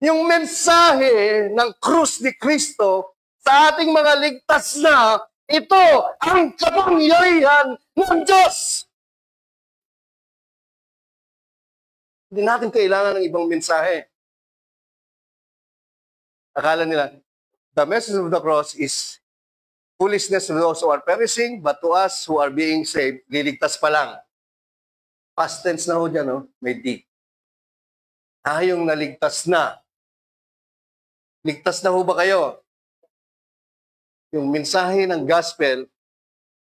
Yung mensahe ng krus ni Kristo sa ating mga ligtas na, ito ang kapangyarihan ng Diyos. Hindi natin kailangan ng ibang mensahe. Akala nila, the message of the cross is foolishness to those who are perishing, but to us who are being saved, liligtas pa lang. Past tense na ho dyan, no? May D. Tayong naligtas na. Ligtas na ho ba kayo? Yung mensahe ng gospel,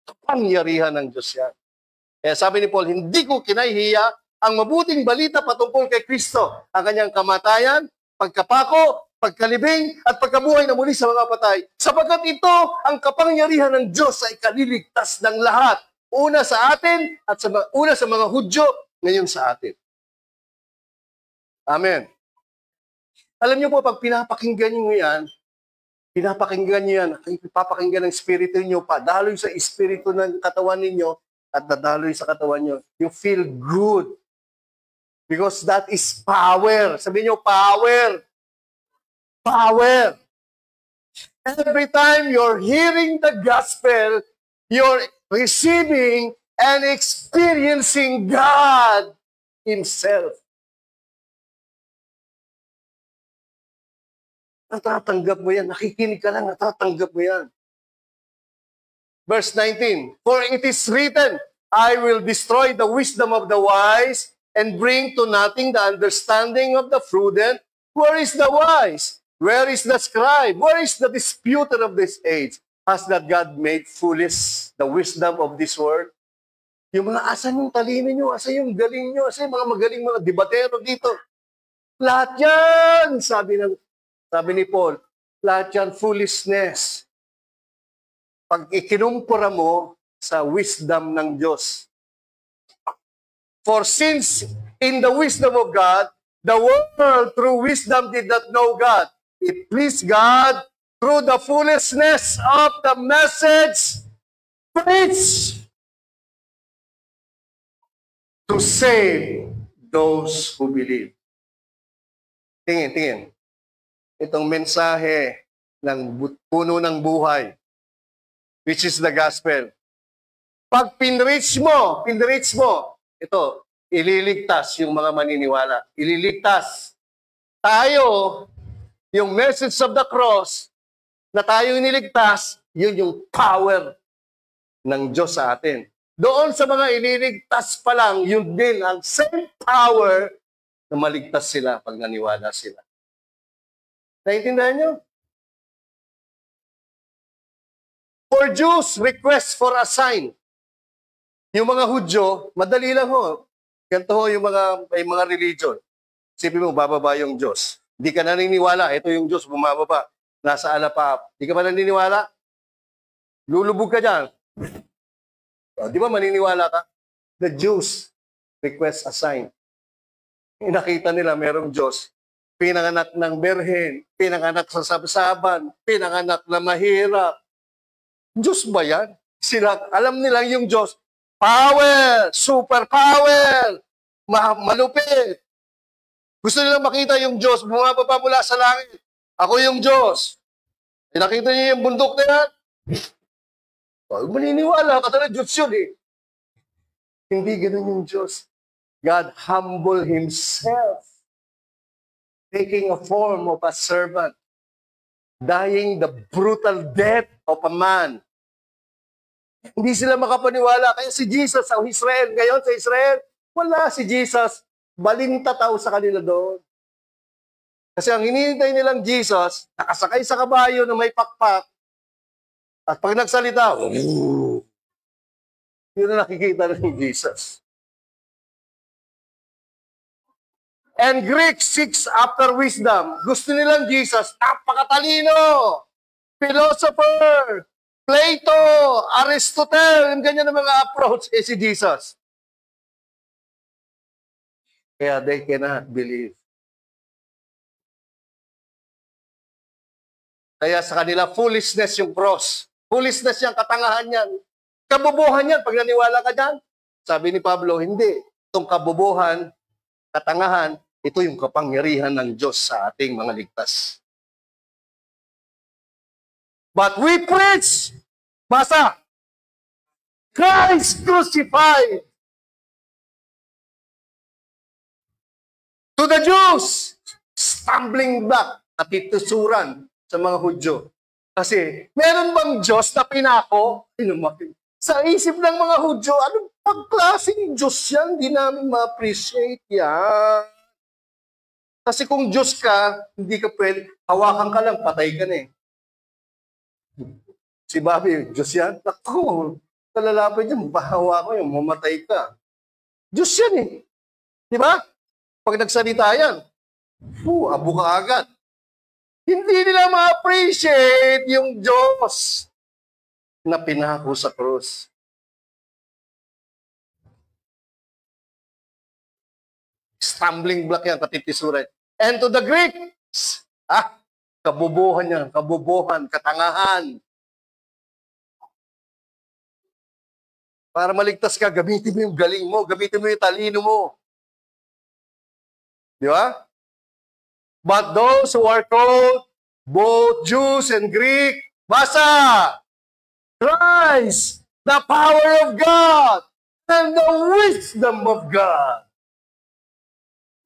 kapangyarihan ng Diyos yan. Kaya sabi ni Paul, hindi ko kinahihiya ang mabuting balita patungkol kay Kristo, ang kanyang kamatayan, pagkapako, pagkalibing, at pagkabuhay na muli sa mga patay. Sapagkat ito ang kapangyarihan ng Diyos ay kaliligtas ng lahat. Una sa atin at una sa mga Hudyo, ngayon sa atin. Amen. Alam niyo po, pag pinapakinggan niyo yan, papakinggan ng Espiritu niyo, padaloy sa Espiritu ng katawan ninyo, at dadaloy sa katawan niyo, you feel good. Because that is power. Sabihin niyo, power. Power. Every time you're hearing the gospel, you're receiving and experiencing God Himself. Natatanggap mo yan. Nakikinig ka lang, natatanggap mo yan. Verse 19, for it is written, I will destroy the wisdom of the wise and bring to nothing the understanding of the prudent. Where is the wise? Where is the scribe? Where is the disputer of this age? Has not God made foolish the wisdom of this world? Yung mga asan yung talino nyo, asan yung galing nyo, asan yung mga magaling mga debatero dito. Lahat yan, sabi ni Paul, lahat yan foolishness. Pag ikinumpura mo sa wisdom ng Diyos. For since in the wisdom of God, the world through wisdom did not know God, it pleased God through the foolishness of the message preached to save those who believe. Tingin. Itong mensahe ng puno ng buhay, which is the gospel. Pag pinreach mo, ito, ililigtas yung mga maniniwala. Ililigtas. Tayo, yung message of the cross, na tayo iniligtas, yun yung power ng Diyos sa atin. Doon sa mga iniligtas pa lang, yun din ang same power na maligtas sila pag naniwala sila. Naintindihan nyo? For Jews, request for a sign. Yung mga Hudyo, madali lang ho. Ganito ho yung may mga religion. Isipin mo, bababa yung Diyos. Hindi ka naniniwala, ito yung Diyos, bumababa. Nasa alapap. Hindi ka ba naniniwala? Lulubog ka dyan. Di ba maniniwala ka? The Jews request a sign. Nakita nila merong Diyos. Pinanganak ng berhen, pinanganak sa sabsaban, pinanganak na mahirap. Diyos ba yan? Sila, alam nilang yung Diyos, power, super power, malupit. Gusto nilang makita yung Diyos, bumababa mula sa langit. Ako yung Diyos. Nakita niyo yung bundok na yan? Maniniwala ka talaga, Diyos yun eh. Hindi ganun yung Diyos. God humble Himself, taking a form of a servant, dying the brutal death of a man. Hindi sila makapaniwala. Kaya si Jesus sa Israel, ngayon sa Israel, wala si Jesus. Balintataw sa kanila doon. Kasi ang hinihintay nilang Jesus, nakasakay sa kabayo na may pakpak, at pag nagsalita, yun na nakikita ng Jesus. And Greek seeks after wisdom. Gusto nilang Jesus, napakatalino, philosopher, Plato, Aristotle, yung ganyan na mga approach si Jesus. Kaya they cannot believe. Kaya sa kanila, foolishness yung cross. Foolishness yung katangahan yan. Kabubuhan yan, pag naniwala ka dyan. Sabi ni Pablo, hindi. Itong kabubuhan, katangahan, ito yung kapangyarihan ng Diyos sa ating mga ligtas. But we preach, basa, Christ crucified. To the Jews, stumbling block at itusuran sa mga Hudyo. Kasi, meron bang Diyos na pinako? Sa isip ng mga Hudyo, anong pagklaseng Diyos yan? Hindi namin ma-appreciate yan. Kasi kung Diyos ka, hindi ka pwede, hawakan ka lang, patay ka na eh. Si Bobby, Diyos yan? Ako, talalapay dyan, bahawa ko yung mamatay ka. Diyos yan eh. Di ba? Pag nagsalita yan, abo ka agad. Hindi nila ma-appreciate yung Diyos na pinako sa krus. Stumbling block yan, katitisuran. And to the Greeks, kabubuhan yan, kabubuhan, katangahan. Para maligtas ka, gamitin mo yung galing mo, gamitin mo yung talino mo. Di ba? But those who are called, both Jews and Greek, basa! Christ, the power of God, and the wisdom of God.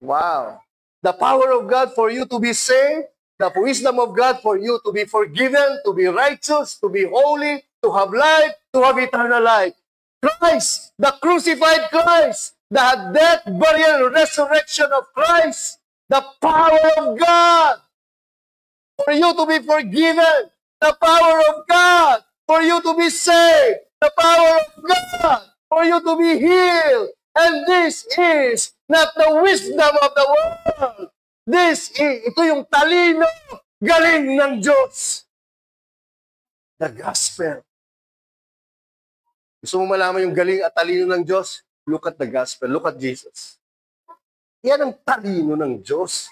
Wow. The power of God for you to be saved, the wisdom of God for you to be forgiven, to be righteous, to be holy, to have life, to have eternal life. Christ, the crucified Christ, the death, burial, resurrection of Christ, the power of God for you to be forgiven, the power of God for you to be saved, the power of God for you to be healed. And this is not the wisdom of the world. Ito yung talino, galing ng Diyos. The gospel. Gusto mo malaman yung galing at talino ng Diyos? Look at the gospel. Look at Jesus. Yan ang talino ng Diyos.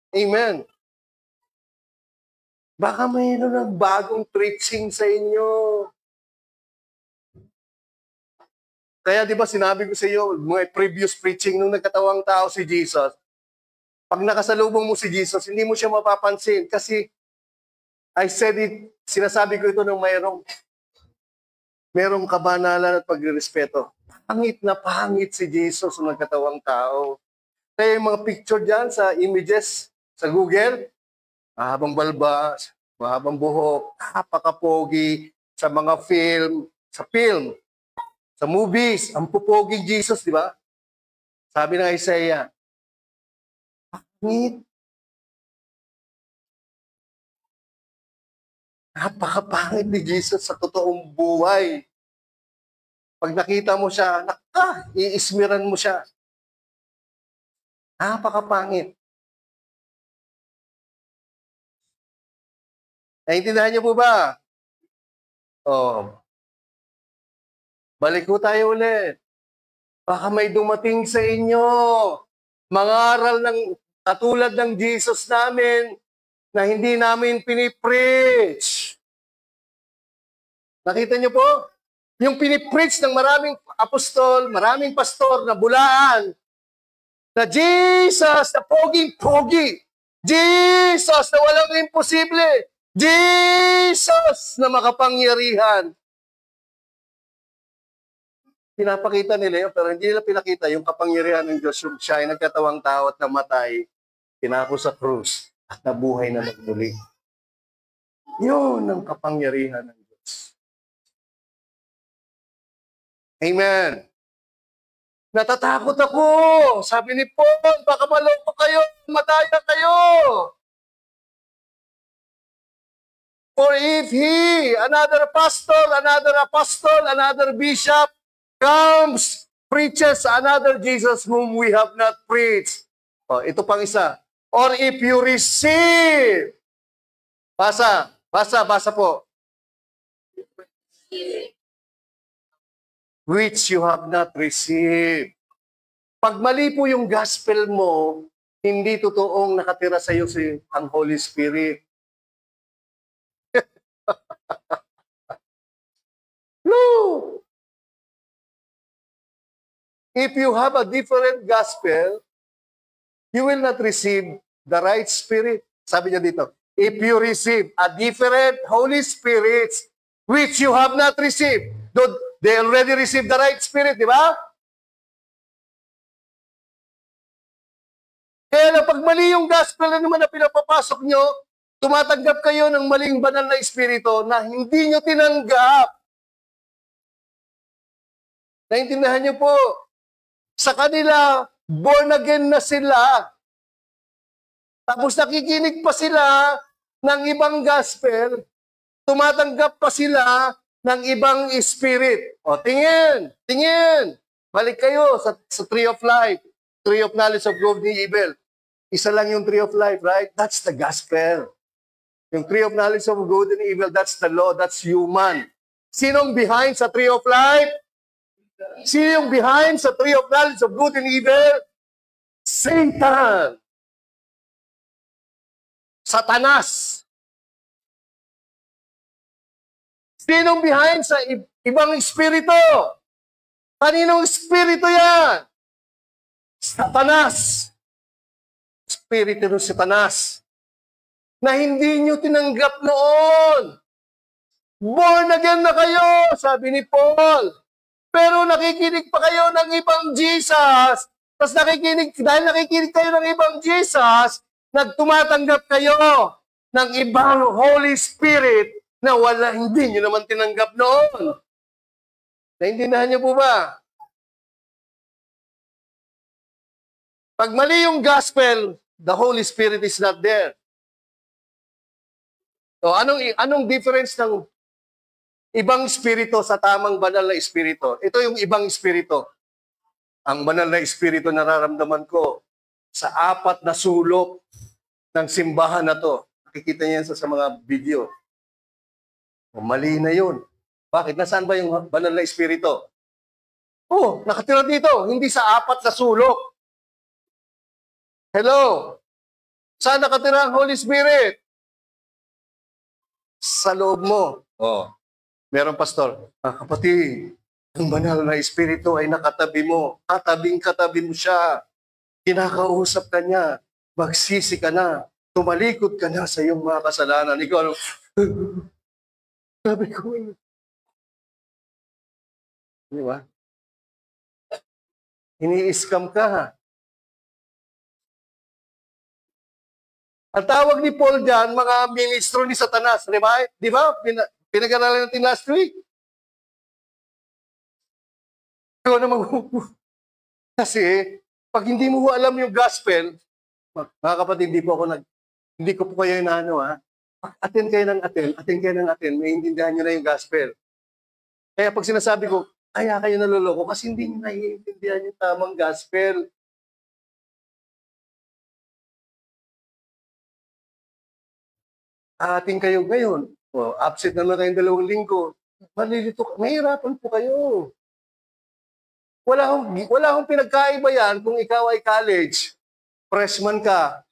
Amen. Baka mayroon ng bagong preaching sa inyo. Kaya di ba sinabi ko sa iyo, mga previous preaching nung nagkatawang tao si Jesus, pag nakasalubong mo si Jesus, hindi mo siya mapapansin kasi I said it, sinasabi ko ito nung merong kabanalan at pagrespeto. Pangit si Jesus nung nagkatawang tao. Kaya yung mga picture dyan sa images, sa Google, mahabang balbas, mahabang buhok, napakapogi, sa mga film, sa movies, ang pupoging Jesus, di ba? Sabi ng Isaiah, pangit. Napakapangit ni Jesus sa totoong buhay. Pag nakita mo siya, iismiran mo siya. Napakapangit. Naintindihan niyo po ba? Oh, balik ko tayo ulit. Baka may dumating sa inyo. Mangaral ng katulad ng Jesus namin na hindi namin pinipreach. Nakita niyo po? Yung pinipreach ng maraming apostol, maraming pastor na bulaan, na Jesus na poging-pogi, Jesus na walang imposible, Jesus na makapangyarihan. Pinapakita nila yun, pero hindi nila pinakita yung kapangyarihan ng Diyos. Yung siya ay nagkatawang tao at namatay, pinako sa krus, at nabuhay na magmuli. Yun ang kapangyarihan ng Diyos. Amen. Natatakot ako. Sabi ni Paul, baka maloko kayo, mataya kayo. For if he, another pastor, another apostle, another bishop, comes, preaches another Jesus whom we have not preached. Oh, ito pang isa. Or if you receive. Basa po. Which you have not received. Pag mali po yung gospel mo, hindi totoong nakatira sa iyo ang Holy Spirit. No! If you have a different gospel, you will not receive the right spirit. Sabi niya dito, if you receive a different Holy Spirit, which you have not received, they already received the right spirit, di ba? Kaya na pag mali yung gospel na naman na pinapapasok nyo, tumatanggap kayo ng maling banal na espiritu na hindi nyo tinanggap. Naintindihan nyo po? Sa kanila, born again na sila. Tapos nakikinig pa sila ng ibang gospel, tumatanggap pa sila ng ibang spirit. O, tingin. Balik kayo sa tree of life, tree of knowledge of good and evil. Isa lang yung tree of life, right? That's the gospel. Yung tree of knowledge of good and evil, that's the law, that's human. Sinong behind sa tree of life? Sino yung behind sa tree of knowledge of good and evil? Satan. Satanas. Sinong behind sa ibang espiritu? Kaninong espiritu yan? Satanas. Espiritu ng Satanas. Na hindi nyo tinanggap noon. Born again na kayo, sabi ni Paul. Pero nakikinig pa kayo ng ibang Jesus. Tapos dahil nakikinig kayo ng ibang Jesus, nagtumatanggap kayo ng ibang Holy Spirit na hindi nyo naman tinanggap noon. Naintindihan niyo po ba? Pag mali yung gospel, the Holy Spirit is not there. So, anong difference ng ibang espiritu sa tamang banal na espiritu? Ito yung ibang espiritu. Ang banal na espiritu nararamdaman ko sa 4 na sulok ng simbahan na to. Nakikita niyo yan sa mga video. O, mali na yun. Bakit? Nasaan ba yung banal na espiritu? Oh, nakatira dito. Hindi sa 4 na sulok. Hello? Saan nakatira ang Holy Spirit? Sa loob mo. Oh. Meron pastor, kapatid, ang banal na espiritu ay nakatabi mo. Katabing-katabi mo siya. Kinakausap ka niya. Magsisi ka na. Tumalikod ka na sa iyong mga kasalanan. Ikaw, ano? Sabi ko, di ba? Ini-scam ka. Ang tawag ni Paul dyan, mga ministro ni Satanas. Di ba? Di ba? Pinag-aralan natin last week. Kasi, pag hindi mo alam yung gospel, mga kapatid, hindi ko po kayo inaano, ha? Attend kayo ng attend, maiintindihan nyo na yung gospel. Kaya pag sinasabi ko, kaya kayo naloloko kasi hindi nyo naiintindihan yung tamang gospel. Ating kayo ngayon. O, absent naman kayong 2 linggo. Malilito, mahirapan po kayo. Wala akong pinagkaiba yan kung ikaw ay college, freshman ka,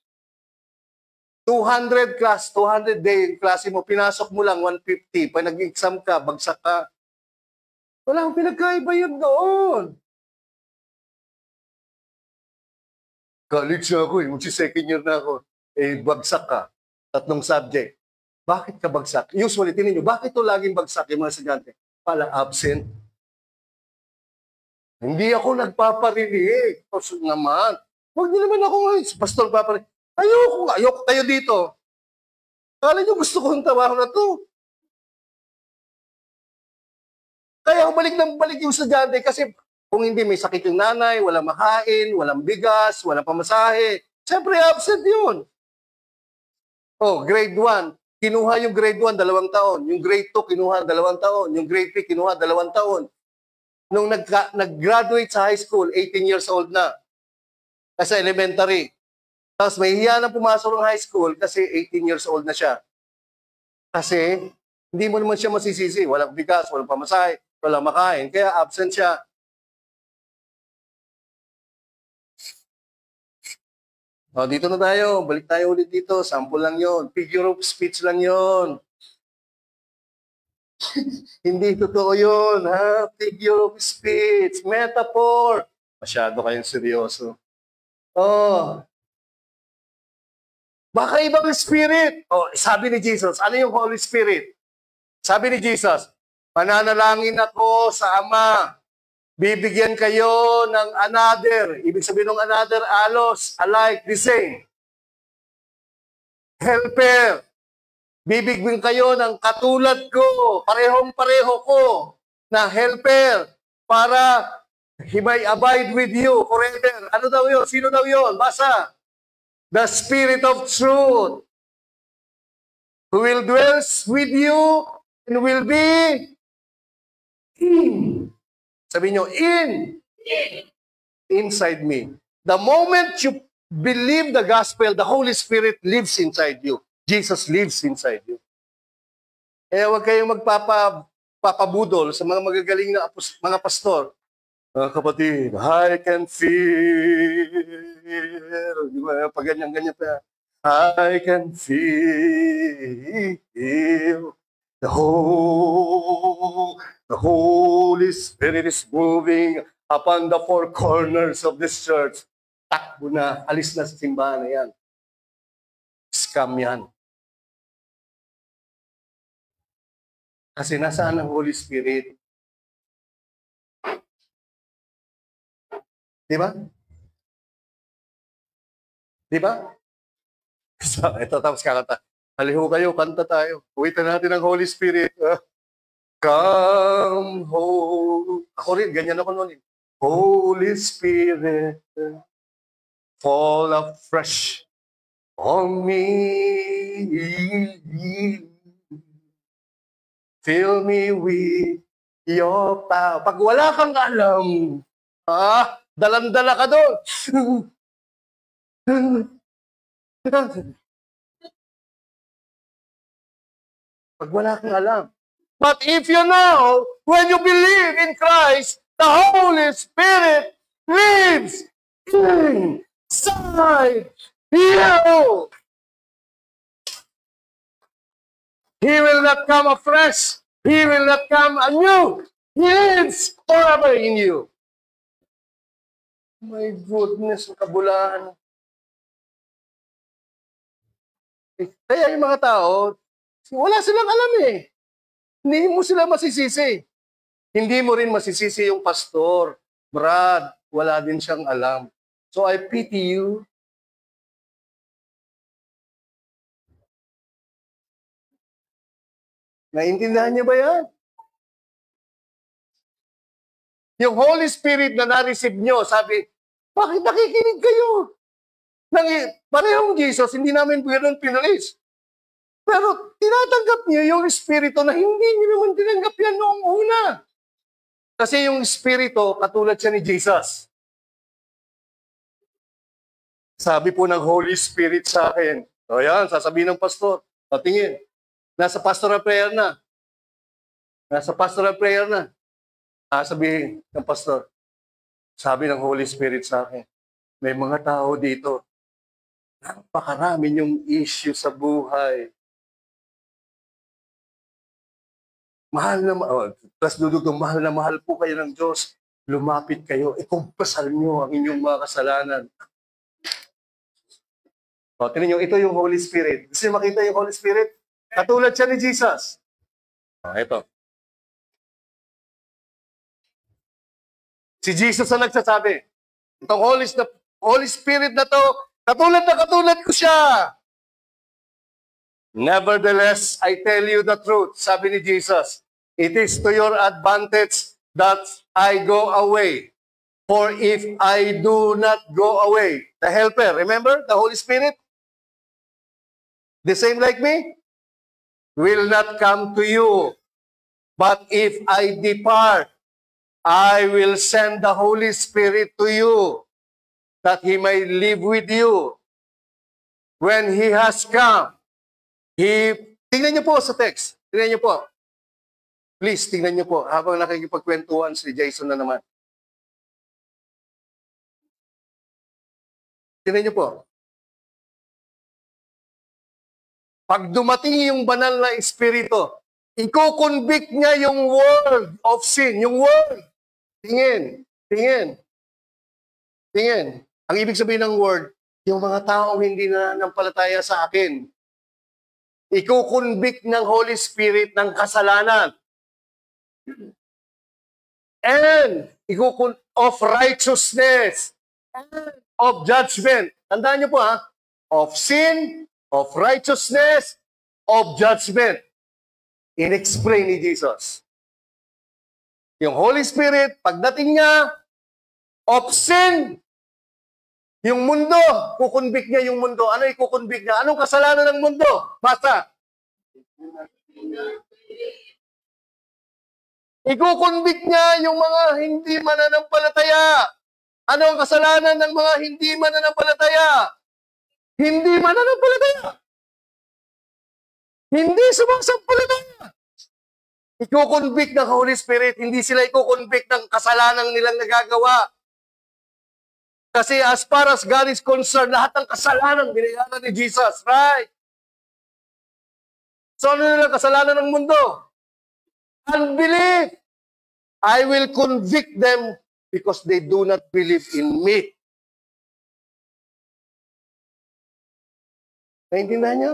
200 class, 200 day klase mo, pinasok mo lang 150. Pag nag-exam ka, bagsak ka. Wala akong pinagkaiba yun doon. College na ako magsi-second year na ako. Bagsak ka. 3 subject. Bakit ka bagsak? Usually, tinin nyo, bakit to laging bagsak yung mga estudyante? Pala absent. Hindi ako nagpaparinig. Kasi naman, huwag niyo naman ako pastor paparinig. Ayoko kayo dito. Kala niyo gusto ko yung trabaho na to. Kaya balik yung estudyante kasi kung hindi may sakit yung nanay, walang makain, walang bigas, walang pamasahe, siyempre absent yun. Oh, grade 1, kinuha yung grade 1, 2 taon. Yung grade 2, kinuha 2 taon. Yung grade 3, kinuha 2 taon. Nung nag-graduate sa high school, 18 years old na. Kasi elementary. Tapos may hiya na pumasok ng high school kasi 18 years old na siya. Kasi hindi mo naman siya masisisi. Walang bigas, walang pamasahe, walang makain. Kaya absent siya. O, dito na tayo. Balik tayo ulit dito. Sample lang yon. Figure of speech lang yon. Hindi totoo yun, ha? Figure of speech, metaphor. Masyado kayong seryoso. Oh. Baka ibang spirit. Oh, sabi ni Jesus, ano yung Holy Spirit? Sabi ni Jesus, mananalangin ako sa Ama. Bibigyan kayo ng another. Ibig sabihin ng another, alos, alike, the same. Helper. Bibigyan kayo ng katulad ko, parehong-pareho ko, na helper para he may abide with you forever. Ano daw yun? Sino daw yun? Basa. The Spirit of Truth who will dwell with you and will be in. Sabi nyo, inside me. The moment you believe the gospel, the Holy Spirit lives inside you. Jesus lives inside you. Kaya huwag kayong magpapabudol sa mga magagaling na mga pastor. Mga kapatid, I can feel. Di ba? Pag ganyan-ganyan pa. I can feel the Holy Spirit is moving upon the 4 corners of this church. Takbo na. Alis na sa simbahan na yan. Scam yan. Kasi nasaan ang Holy Spirit? Di ba? Di ba? So, ito tapos kakanta. Haliho kayo, kanta tayo. Uwitan natin ang Holy Spirit. Come home. Ako rin, ganyan ako noon. Holy Spirit, fall afresh on me. Fill me with your power. Pag wala kang alam, dalan-dala ka doon. Pag wala kang alam. But if you know, when you believe in Christ, the Holy Spirit lives inside you. He will not come afresh. He will not come anew. He lives forever in you. My goodness, kabulahan. Kaya yung mga tao, wala silang alam eh. Hindi mo sila masisisi. Hindi mo rin masisisi yung pastor. Brad, wala din siyang alam. So I pity you. Naintindihan niyo ba yan? Yung Holy Spirit na na-receive nyo, sabi, bakit nakikinig kayo? Parehong Jesus, hindi namin ganoon pinalis. Pero tinatanggap niyo yung Espiritu na hindi niyo naman tinanggap yan noong una. Kasi yung Espiritu, katulad siya ni Jesus. Sabi po ng Holy Spirit sa akin, o yan, sasabihin ng pastor, o tingin, nasa pastoral prayer na. Nasa pastoral prayer na. Sabihin ng pastor, sabi ng Holy Spirit sa akin, may mga tao dito, napakarami yung issue sa buhay. Mahal na mahal, plus dudugtong, mahal na mahal po kayo ng Diyos. Lumapit kayo, ikumpasal nyo ang inyong mga kasalanan. O, tingnan nyo, ito yung Holy Spirit. Gusto nyo makita yung Holy Spirit? Katulad siya ni Jesus. O, ito. Si Jesus ang nagsasabi, itong Holy Spirit na to, katulad ko siya. Nevertheless, I tell you the truth, sabi ni Jesus, it is to your advantage that I go away. For if I do not go away, the Helper, remember, the Holy Spirit, the same like me, will not come to you. But if I depart, I will send the Holy Spirit to you, that He may live with you. When He has come, tingnan niyo po sa text. Tingnan niyo po. Please, tingnan niyo po. Habang nakikipagkwentuhan si Jason na naman. Tingnan niyo po. Pag dumating yung banal na Espiritu, iko-convict niya yung world of sin. Yung world. Tingin. Tingin. Tingin. Ang ibig sabihin ng word, yung mga taong hindi na nanampalataya sa akin, iko-convict ng Holy Spirit ng kasalanan. And of righteousness and of judgment. Tandaan niyo po ha, of sin, of righteousness, of judgment. In-explain ni Jesus. Yung Holy Spirit, pagdating niya, of sin, yung mundo, kukonvict niya yung mundo. Ano ikukonvict niya? Anong kasalanan ng mundo? Basta. Ikukonvict niya yung mga hindi mananampalataya. Ano ang kasalanan ng mga hindi mananampalataya? Hindi mananampalataya. Hindi sumasampalataya. Ikukonvict ng Holy Spirit, hindi sila ikukonvict ng kasalanan nilang nagagawa. Kasi as far as God is concerned, lahat ng kasalanan binayaran ni Jesus, right? So ano nilang kasalanan ng mundo? Unbelief. I will convict them because they do not believe in me. Naintindihan niyo?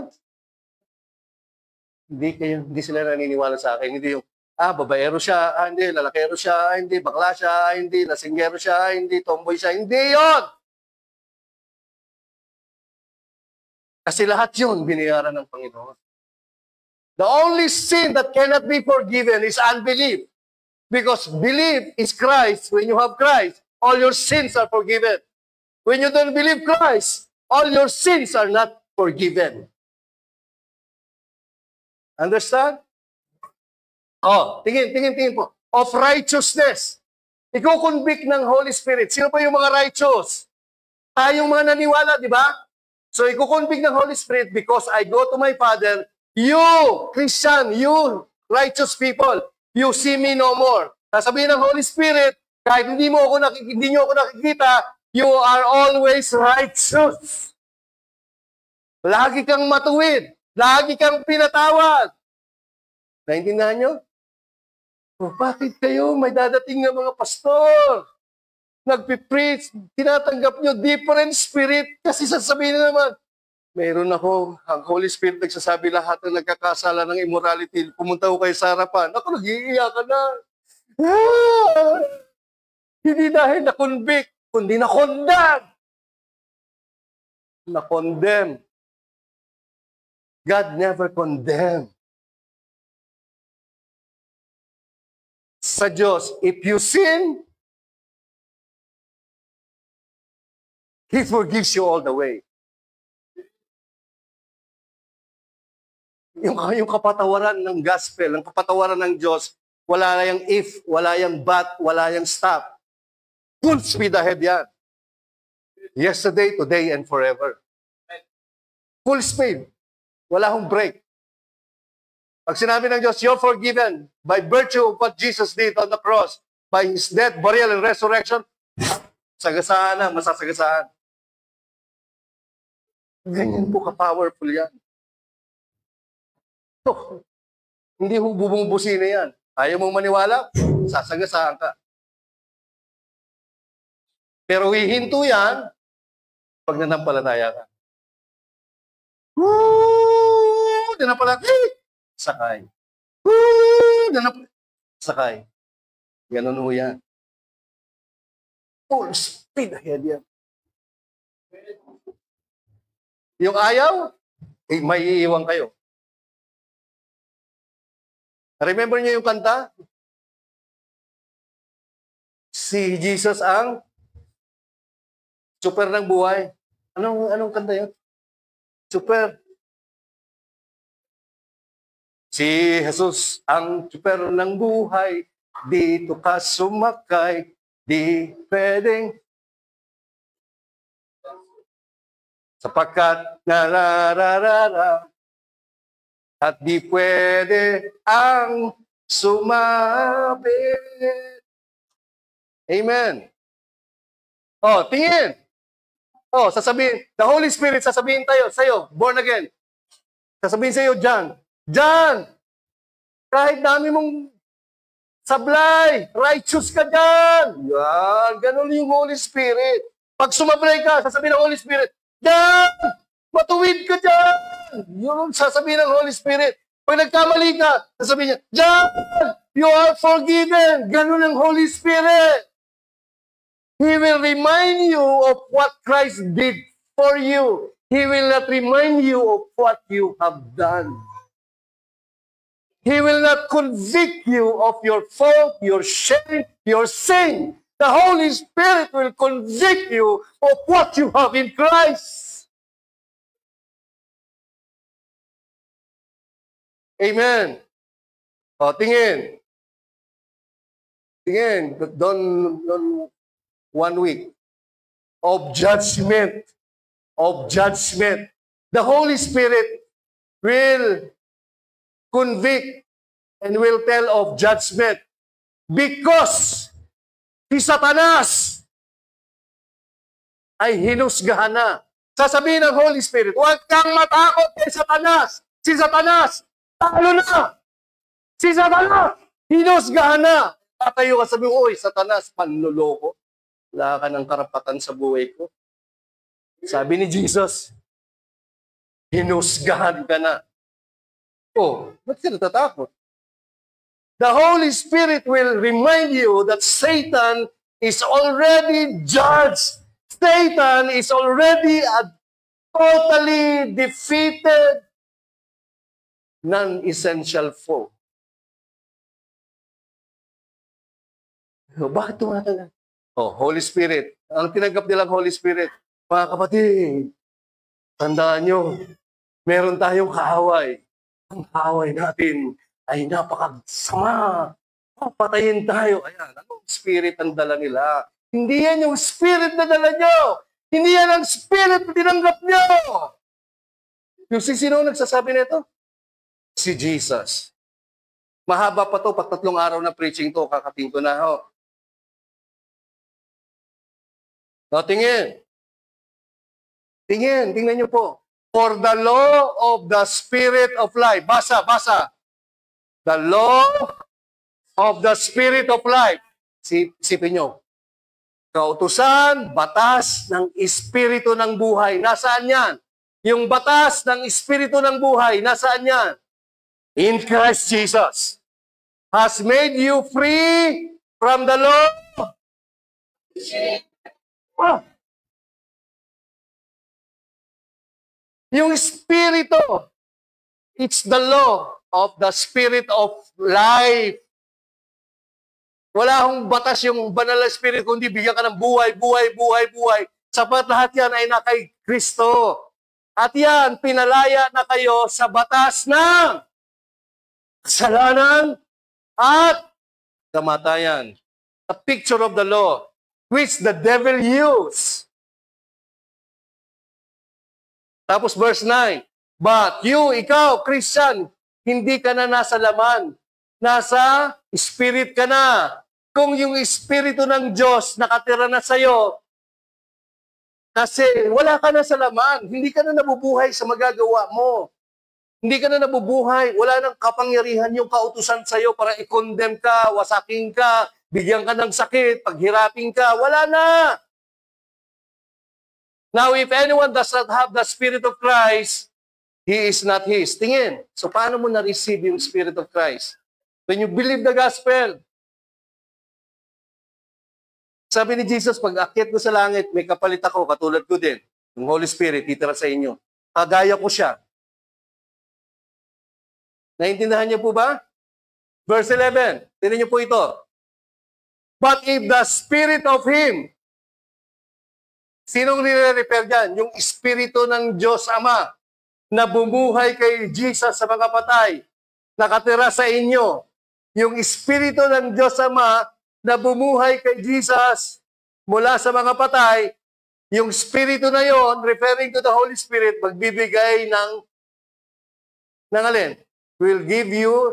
Hindi sila naniniwala sa akin. Hindi yung, babaero siya, hindi, lalakero siya, hindi, bakla siya, hindi, lasinggero siya, hindi, tomboy siya. Hindi yon. Kasi lahat yun binayaran ng Panginoon. The only sin that cannot be forgiven is unbelief. Because belief is Christ. When you have Christ, all your sins are forgiven. When you don't believe Christ, all your sins are not forgiven. Understand? Oh, tingin po. Of righteousness. Iko-convict ng Holy Spirit. Sino pa yung mga righteous? Tayong mga naniwala, di ba? So, iko-convict ng Holy Spirit because I go to my Father, you, Christian, you, righteous people, you see me no more. Sasabihin ng Holy Spirit, kahit hindi nyo ako nakikita, you are always righteous. Lagi kang matuwid. Lagi kang pinatawad. Naintindihan nyo? Bakit kayo may dadating ng mga pastor? Nagpipreach, tinatanggap nyo different spirit. Kasi sasabihin na naman, mayroon ako, ang Holy Spirit nagsasabi lahat ng nagkakasala ng immorality, pumunta ko kayo sa harapan. Ako, nag-iiyakan na. Hindi dahil na-convict, kundi na-condemn. Na-condemn. God never condemned. Sa Diyos, if you sin, He forgives you all the way. Yung kapatawaran ng gospel, ang kapatawaran ng Diyos, wala yung if, wala yung but, wala yung stop. Full speed ahead yan. Yesterday, today, and forever. Full speed. Wala hong break. Pag sinabi ng Diyos, you're forgiven by virtue of what Jesus did on the cross, by His death, burial, and resurrection, sagasaan na, masasagasaan. Ganyan po ka-powerful yan. So, hindi ho bubong-busina yan. Ayaw mong maniwala, sasagasaan ka. Pero hihinto yan pag nanampalataya ka. Woo! Nanampalataya. Sakay. Woo! Sakay. Ganun ho yan. Full speed ahead yan. Yung ayaw, may iiwan kayo. Remember niyo yung kanta? Si Jesus ang super ng buhay. Anong kanta yun? Super. Si Jesus ang super ng buhay. Dito ka sumakay. Di pwedeng. Sapagkat narararara. At di pwede ang sumabit. Amen. Oh, tingin. Oh, sasabihin, the Holy Spirit, sasabihin sa'yo, born again. Sasabihin sa'yo, John, kahit dami mong sablay, righteous ka dyan. Yan, ganun yung Holy Spirit. Pag sumablay ka, sasabihin ng Holy Spirit, John, matuwid ka dyan. Yun sasabihin ng Holy Spirit. Pag nagkamali ka, sasabihin niya, John, you are forgiven. Ganun ang Holy Spirit. He will remind you of what Christ did for you. He will not remind you of what you have done. He will not convict you of your fault, your shame, your sin. The Holy Spirit will convict you of what you have in Christ. Amen. O, tingin. Tingin. Don't 1 week of judgment. Of judgment. The Holy Spirit will convict and will tell of judgment because si Satanas ay hinusgahan na. Sasabihin ng Holy Spirit, huwag kang matakot kay Satanas. Si Satanas, talo na. Si Satanas, hinusgahan na. Tatayo ka, sabi mo, oy, Satanas, panluloko. Wala ka ng karapatan sa buhay ko. Sabi ni Jesus, hinusgahan ka na. Oh, ba't ka natatakot? The Holy Spirit will remind you that Satan is already judged. Satan is already a totally defeated, non-essential foe. So, bakit tumatagal? Oh, Holy Spirit. Ang tinanggap nilang Holy Spirit. Mga kapatid, tandaan nyo, meron tayong kaaway. Ang kaaway natin ay napakasama. Papatayin tayo. Ayan, anong spirit ang dala nila? Hindi yan yung spirit na dala nyo. Hindi yan ang spirit na tinanggap nyo. Yung sino nagsasabi nito? Si Jesus. Mahaba pa to, pag 3 araw na preaching to, kakating ko na. Oh. O, tingin. Tingnan nyo po. For the law of the Spirit of life. Basa. The law of the Spirit of life. Sipin nyo. Kautusan, batas ng Espiritu ng buhay. Nasaan yan? Yung batas ng Espiritu ng buhay. Nasaan yan? In Christ Jesus. Has made you free from the law. Ah. Yung Espiritu, it's the law of the Spirit of life. Wala akong batas yung banal na Spirit, kundi bigyan ka ng buhay. Sapat lahat yan ay na kay Kristo. At yan, pinalaya na kayo sa batas ng kasalanan at kamatayan. A picture of the law, which the devil used. Tapos verse 9, but you, ikaw, Christian, hindi ka na nasa laman. Nasa spirit ka na. Kung yung espiritu ng Diyos nakatira na sa'yo, kasi wala ka na sa laman, hindi ka na nabubuhay sa magagawa mo. Hindi ka na nabubuhay, wala nang kapangyarihan yung kautusan sa'yo para i-condemn ka, wasakin ka, bigyan ka ng sakit, paghirapin ka, wala na. Now, if anyone does not have the Spirit of Christ, he is not his. Tingin, so paano mo na-receive yung Spirit of Christ? When you believe the gospel, sabi ni Jesus, pag akyat ko sa langit, may kapalit ako, katulad ko din. Yung Holy Spirit, titira sa inyo. Kagaya ko siya. Naintindihan niyo po ba? Verse 11, tinan niyo po ito. But if the Spirit of Him, sinong nire-refer dyan? Yung Espiritu ng Diyos Ama, na bumuhay kay Jesus sa mga patay, nakatira sa inyo. Yung Espiritu ng Diyos Ama, na bumuhay kay Jesus mula sa mga patay, yung Espiritu na yon, referring to the Holy Spirit, magbibigay ng alin? Will give you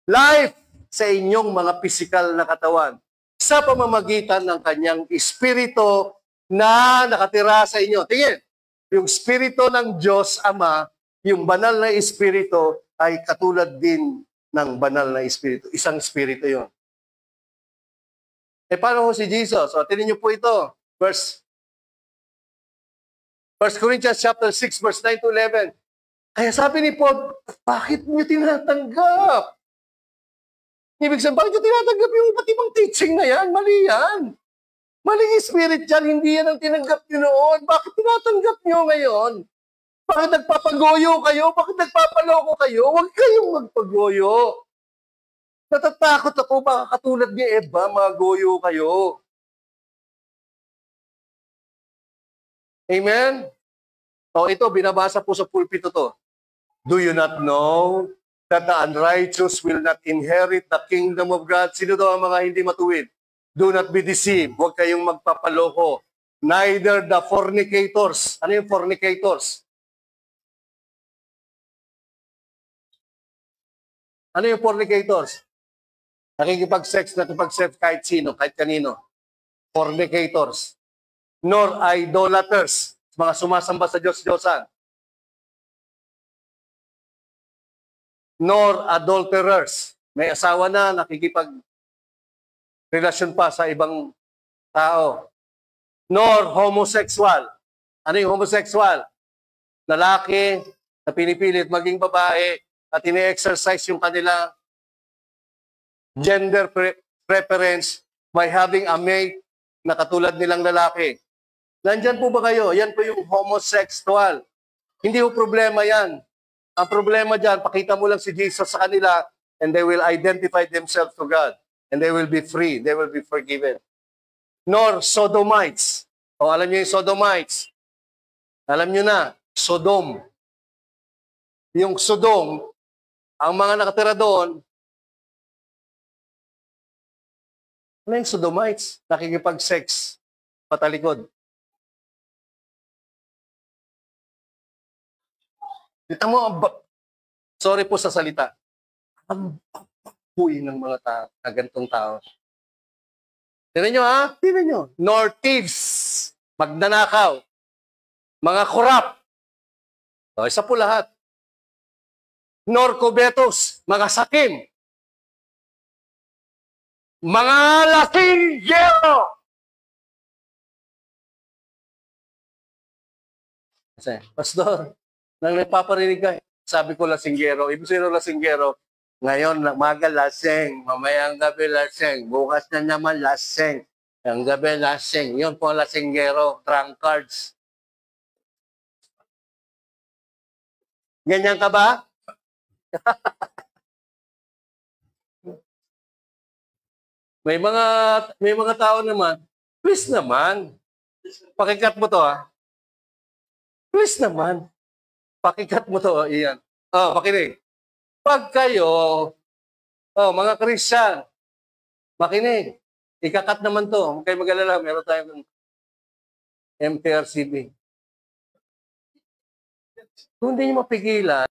life sa inyong mga physical na katawan sa pamamagitan ng kanyang Espiritu na nakatira sa inyo. Tingin, yung Espiritu ng Diyos Ama, yung banal na Espiritu ay katulad din ng banal na Espiritu. Isang Espiritu yon. Paano ho si Jesus? O, tinin niyo po ito. Verse 1 Corinthians chapter 6, verse 9 to 11. Kaya sabi ni Paul, bakit niyo tinatanggap? Ibig sabihin, bakit niyo tinatanggap yung iba't ibang teaching na yan? Mali yan. Maling spirit yan, hindi yan ang tinanggap niyo noon. Bakit tinatanggap niyo ngayon? Bakit nagpapagoyo kayo? Bakit nagpapaloko kayo? Huwag kayong magpagoyo. Natatakot ako, baka katulad ni Eva, mga goyo kayo. Amen? O ito, binabasa po sa pulpito to. Do you not know that the unrighteous will not inherit the kingdom of God? Sino daw ang mga hindi matuwid? Do not be deceived. Huwag kayong magpapaloko. Neither the fornicators. Ano yung fornicators? Ano yung fornicators? Nakikipag-sex kahit sino, kahit kanino. Fornicators. Nor idolaters. Mga sumasamba sa Diyos-Diyosan. Nor adulterers. May asawa na, nakikipag-relasyon pa sa ibang tao. Nor homosexual. Ano yung homosexual? Lalaki na pinipilit maging babae at ine-exercise yung kanilang gender preference by having a mate na katulad nilang lalaki. Nandyan po ba kayo? Yan po yung homosexual. Hindi po problema yan. Ang problema dyan, pakita mo lang si Jesus sa kanila and they will identify themselves to God. And they will be free. They will be forgiven. Nor sodomites. O alam niyo yung sodomites? Alam niyo na, Sodom. Yung Sodom, ang mga nakatira doon, ano yung sodomites? Nakikipag-sex patalikod. Kita mo, sorry po sa salita, ang puy ng mga ganitong tao. Tignan nyo ha? Tignan nyo. Nor thieves, magnanakaw, mga korap. O, isa po lahat. Nor covetous, mga sakim. Mga lasinggero! Kasi, Pastor, nang nagpaparinig ka, sabi ko lasinggero. Ibig sabihin lasinggero, ngayon, maga lasing, mamayang gabi lasing, bukas na naman lasing, ang gabi lasing. Yun po ang lasinggero, drunkards. Ganyan ka ba? May mga tao naman, please naman. Pakikat mo to ha. Please naman. Pakikat mo to, iyan. Makinig. Pag kayo, mga Christian, makinig. Ikakat naman to. Huwag kayo mag-alala. Meron tayong MTRCB. Kung hindi nyo mapigilan,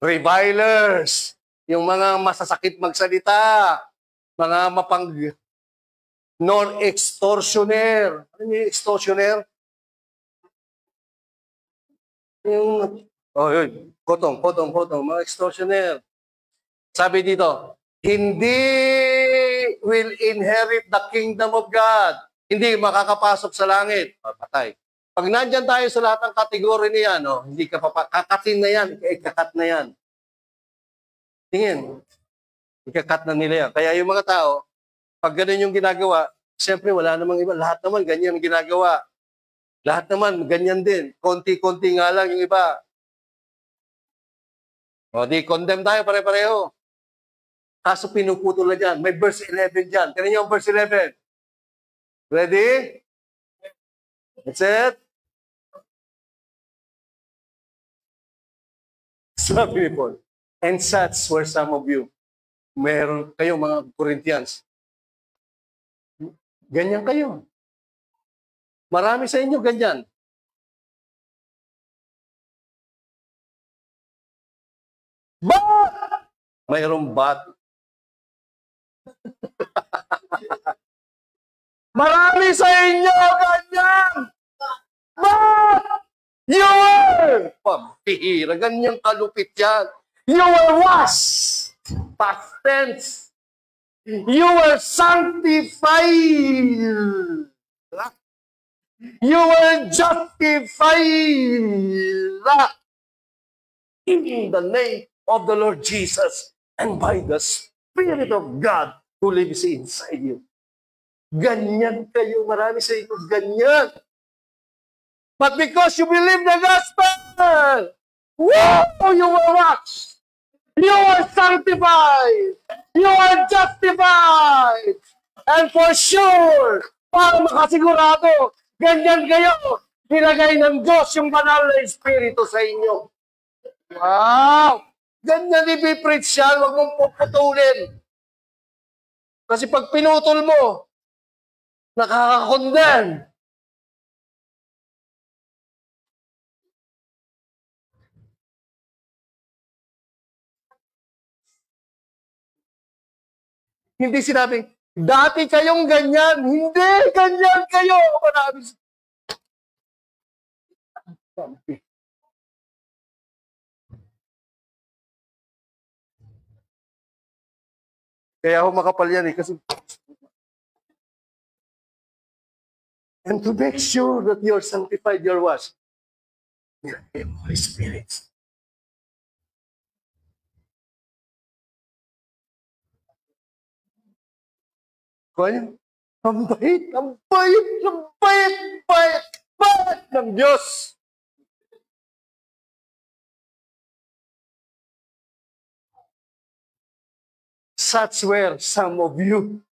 revilers, yung mga masasakit magsalita, mga non-extortioner. Ano yung extortioner? Yung, yun, kotong, mga extortioner. Sabi dito, hindi will inherit the kingdom of God. Hindi makakapasok sa langit. Patay. Pag nandyan tayo sa lahat ng kategory niya, hindi ka kakatin na yan, ikakat na yan. Tingin, ikakat na nila yan. Kaya yung mga tao, pag ganun yung ginagawa, siyempre wala namang iba. Lahat naman ganyan ang ginagawa. Lahat naman ganyan din. Konti-konti nga lang yung iba. Di condemn tayo pare-pareho. Kaso pinuputol na dyan. May verse 11 dyan. Tignan niyo ang verse 11. Ready? That's it. Sabi ni Paul, and such were some of you. Meron kayo mga Corinthians. Ganyan kayo. Marami sa inyo ganyan. But! Mayroong but. Marami sa inyo ganyan. But! You were! Pambihira, ganyang kalupit yan. You were washed. Past tense. You were sanctified. You were justified in the name of the Lord Jesus and by the Spirit of God who lives inside you. Ganyan kayo, marami sa inyo ganyan. But because you believe the gospel, you were washed. You were sanctified. You are justified. And for sure, para makasigurado, ganyan kayo, nilagay ng Diyos yung banal na Espiritu sa inyo. Wow! Ganyan ipipreach yan, huwag mong puputulin. Kasi pag pinutol mo, nakakakondemn. Hindi sinabing, dati kayong ganyan. Hindi, ganyan kayo. Marami. Kaya ako makapal yan kasi and to make sure that you're sanctified, you're washed. You're the Holy Spirit. Kaya, ang bait ng Diyos. Such were some of you.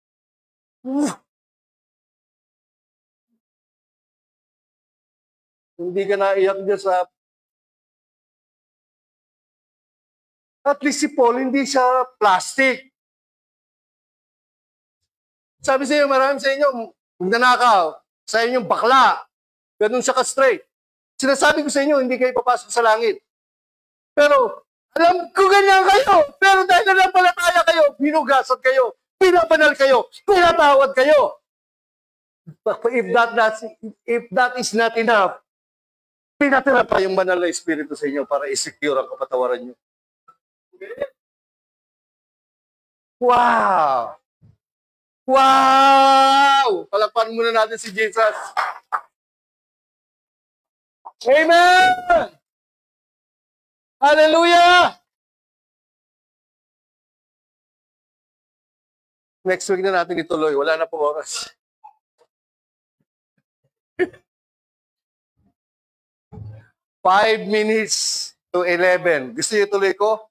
Hindi ka naiyak dyan sa... At least si Paul, hindi siya plastic. Sabi sa inyo, marami sa inyo, magnanakaw, sa inyong bakla. Ganun siya ka-straight. Sinasabi ko sa inyo, hindi kayo papasok sa langit. Pero, alam ko ganyan kayo. Pero dahil nanampalataya kayo, binugasan kayo, pinabanal kayo, pinatawad kayo. If that is not enough, pinatira pa yung banal na Espiritu sa inyo para i-secure ang kapatawaran nyo. Wow! Wow! Palakpan muna natin si Jesus. Amen! Hallelujah! Next week na natin ituloy. Wala na po oras. Five minutes to 11. Gusto niyo ituloy ko?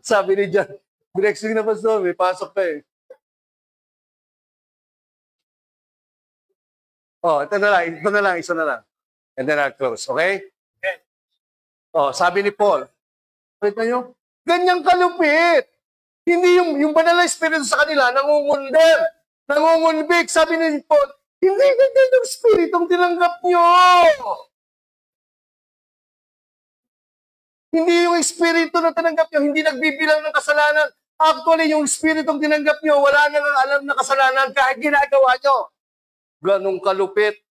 Sabi ni John, next week na pastor, may pasok pa eh. Oh, ito na lang, isa na lang. And then I'll close, okay? Oh, sabi ni Paul, kita nyo, ganyang kalupit. Hindi yung banal na espiritu sa kanila, nangungunder, nangungunbik. Sabi ni Paul, hindi ganyan yung espiritong tinanggap nyo. Hindi yung espiritu na tinanggap nyo, hindi nagbibilang ng kasalanan. Actually, yung espiritong tinanggap nyo, wala nang alam na kasalanan kahit ginagawa nyo. Ganong kalupit.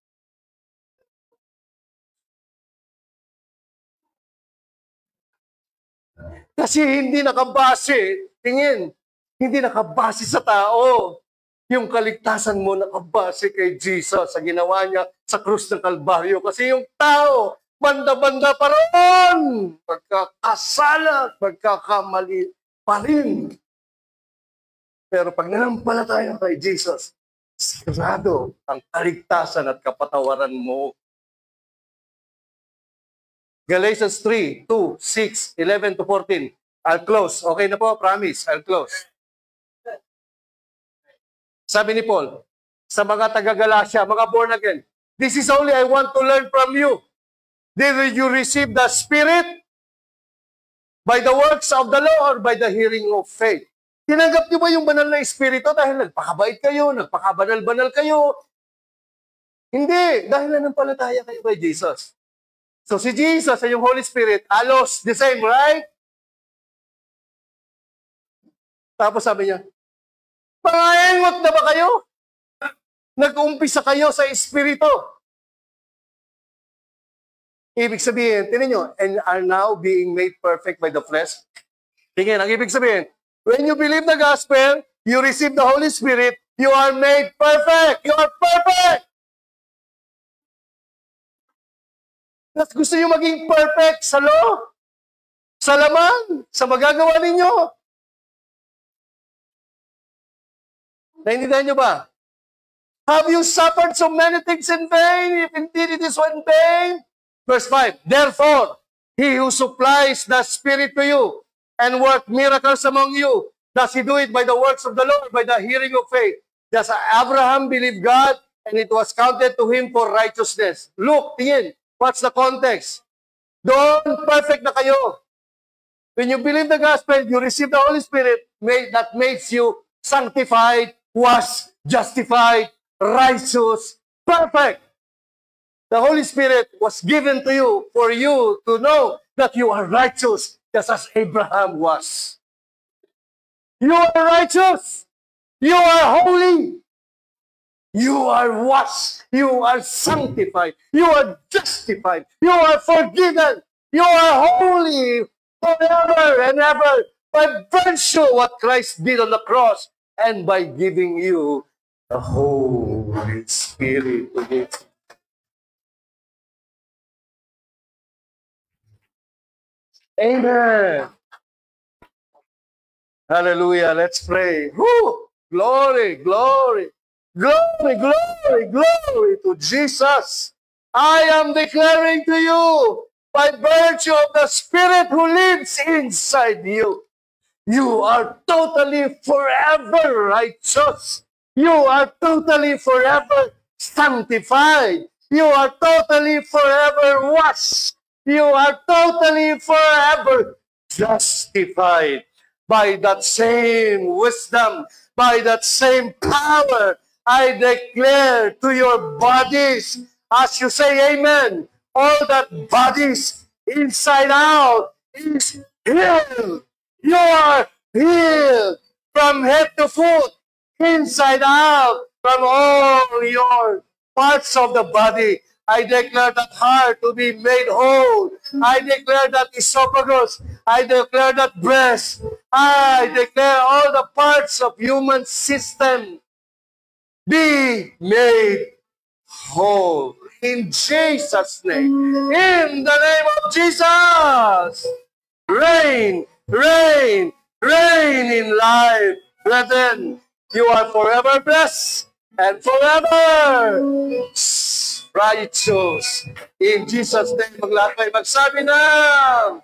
Kasi hindi nakabase, tingin, hindi nakabase sa tao. Yung kaligtasan mo nakabase kay Jesus sa ginawa niya sa krus ng Kalbaryo. Kasi yung tao, banda-banda pa ron. Pagkakasala, pagkakamali pa rin. Pero pag nanampalataya kay Jesus, sigurado ang kaligtasan at kapatawaran mo. Galatians 3, 2, 6, 11 to 14. I'll close. Okay na po, promise. I'll close. Sabi ni Paul, sa mga taga-Galatia, mga born again, this is only I want to learn from you. Did you receive the Spirit by the works of the law or by the hearing of faith? Tinanggap niyo ba yung banal na Espiritu dahil nagpakabait kayo, nagpakabanal-banal kayo? Hindi, dahil nanampalataya kayo kay Jesus. So si Jesus ay yung Holy Spirit, alos, the same, right? Tapos sabi niya, pangayengot na ba kayo? Nag-umpisa kayo sa Espiritu. Ibig sabihin, tinan nyo, and are now being made perfect by the flesh. Tingin, ang ibig sabihin, when you believe the gospel, you receive the Holy Spirit, you are made perfect. You are perfect. At gusto nyo maging perfect sa law, sa laman, sa magagawa ninyo. Naintindihan nyo ba? Have you suffered so many things in vain, if indeed it is in vain? Verse 5, therefore, he who supplies the Spirit to you and work miracles among you, does he do it by the works of the Lord, by the hearing of faith? Just Abraham believed God, and it was counted to him for righteousness. Look, tingin, what's the context? Doon, perfect na kayo. When you believe the gospel, you receive the Holy Spirit, that makes you sanctified, was justified, righteous, perfect. The Holy Spirit was given to you for you to know that you are righteous, just as Abraham was. You are righteous. You are holy. You are washed. You are sanctified. You are justified. You are forgiven. You are holy forever and ever by virtue of what Christ did on the cross and by giving you the Holy Spirit to give. Amen. Hallelujah. Let's pray. Woo! Glory, glory, glory, glory, glory to Jesus. I am declaring to you by virtue of the Spirit who lives inside you. You are totally forever righteous. You are totally forever sanctified. You are totally forever washed. You are totally forever justified by that same wisdom, by that same power. I declare to your bodies, as you say amen, all that bodies inside out is healed. You are healed from head to foot, inside out, from all your parts of the body. I declare that heart to be made whole. I declare that esophagus. I declare that breast. I declare all the parts of human system be made whole. In Jesus' name. In the name of Jesus. Reign, reign, reign in life. Brethren, you are forever blessed and forever righteous. In Jesus' name, maglahat kayo magsabi ng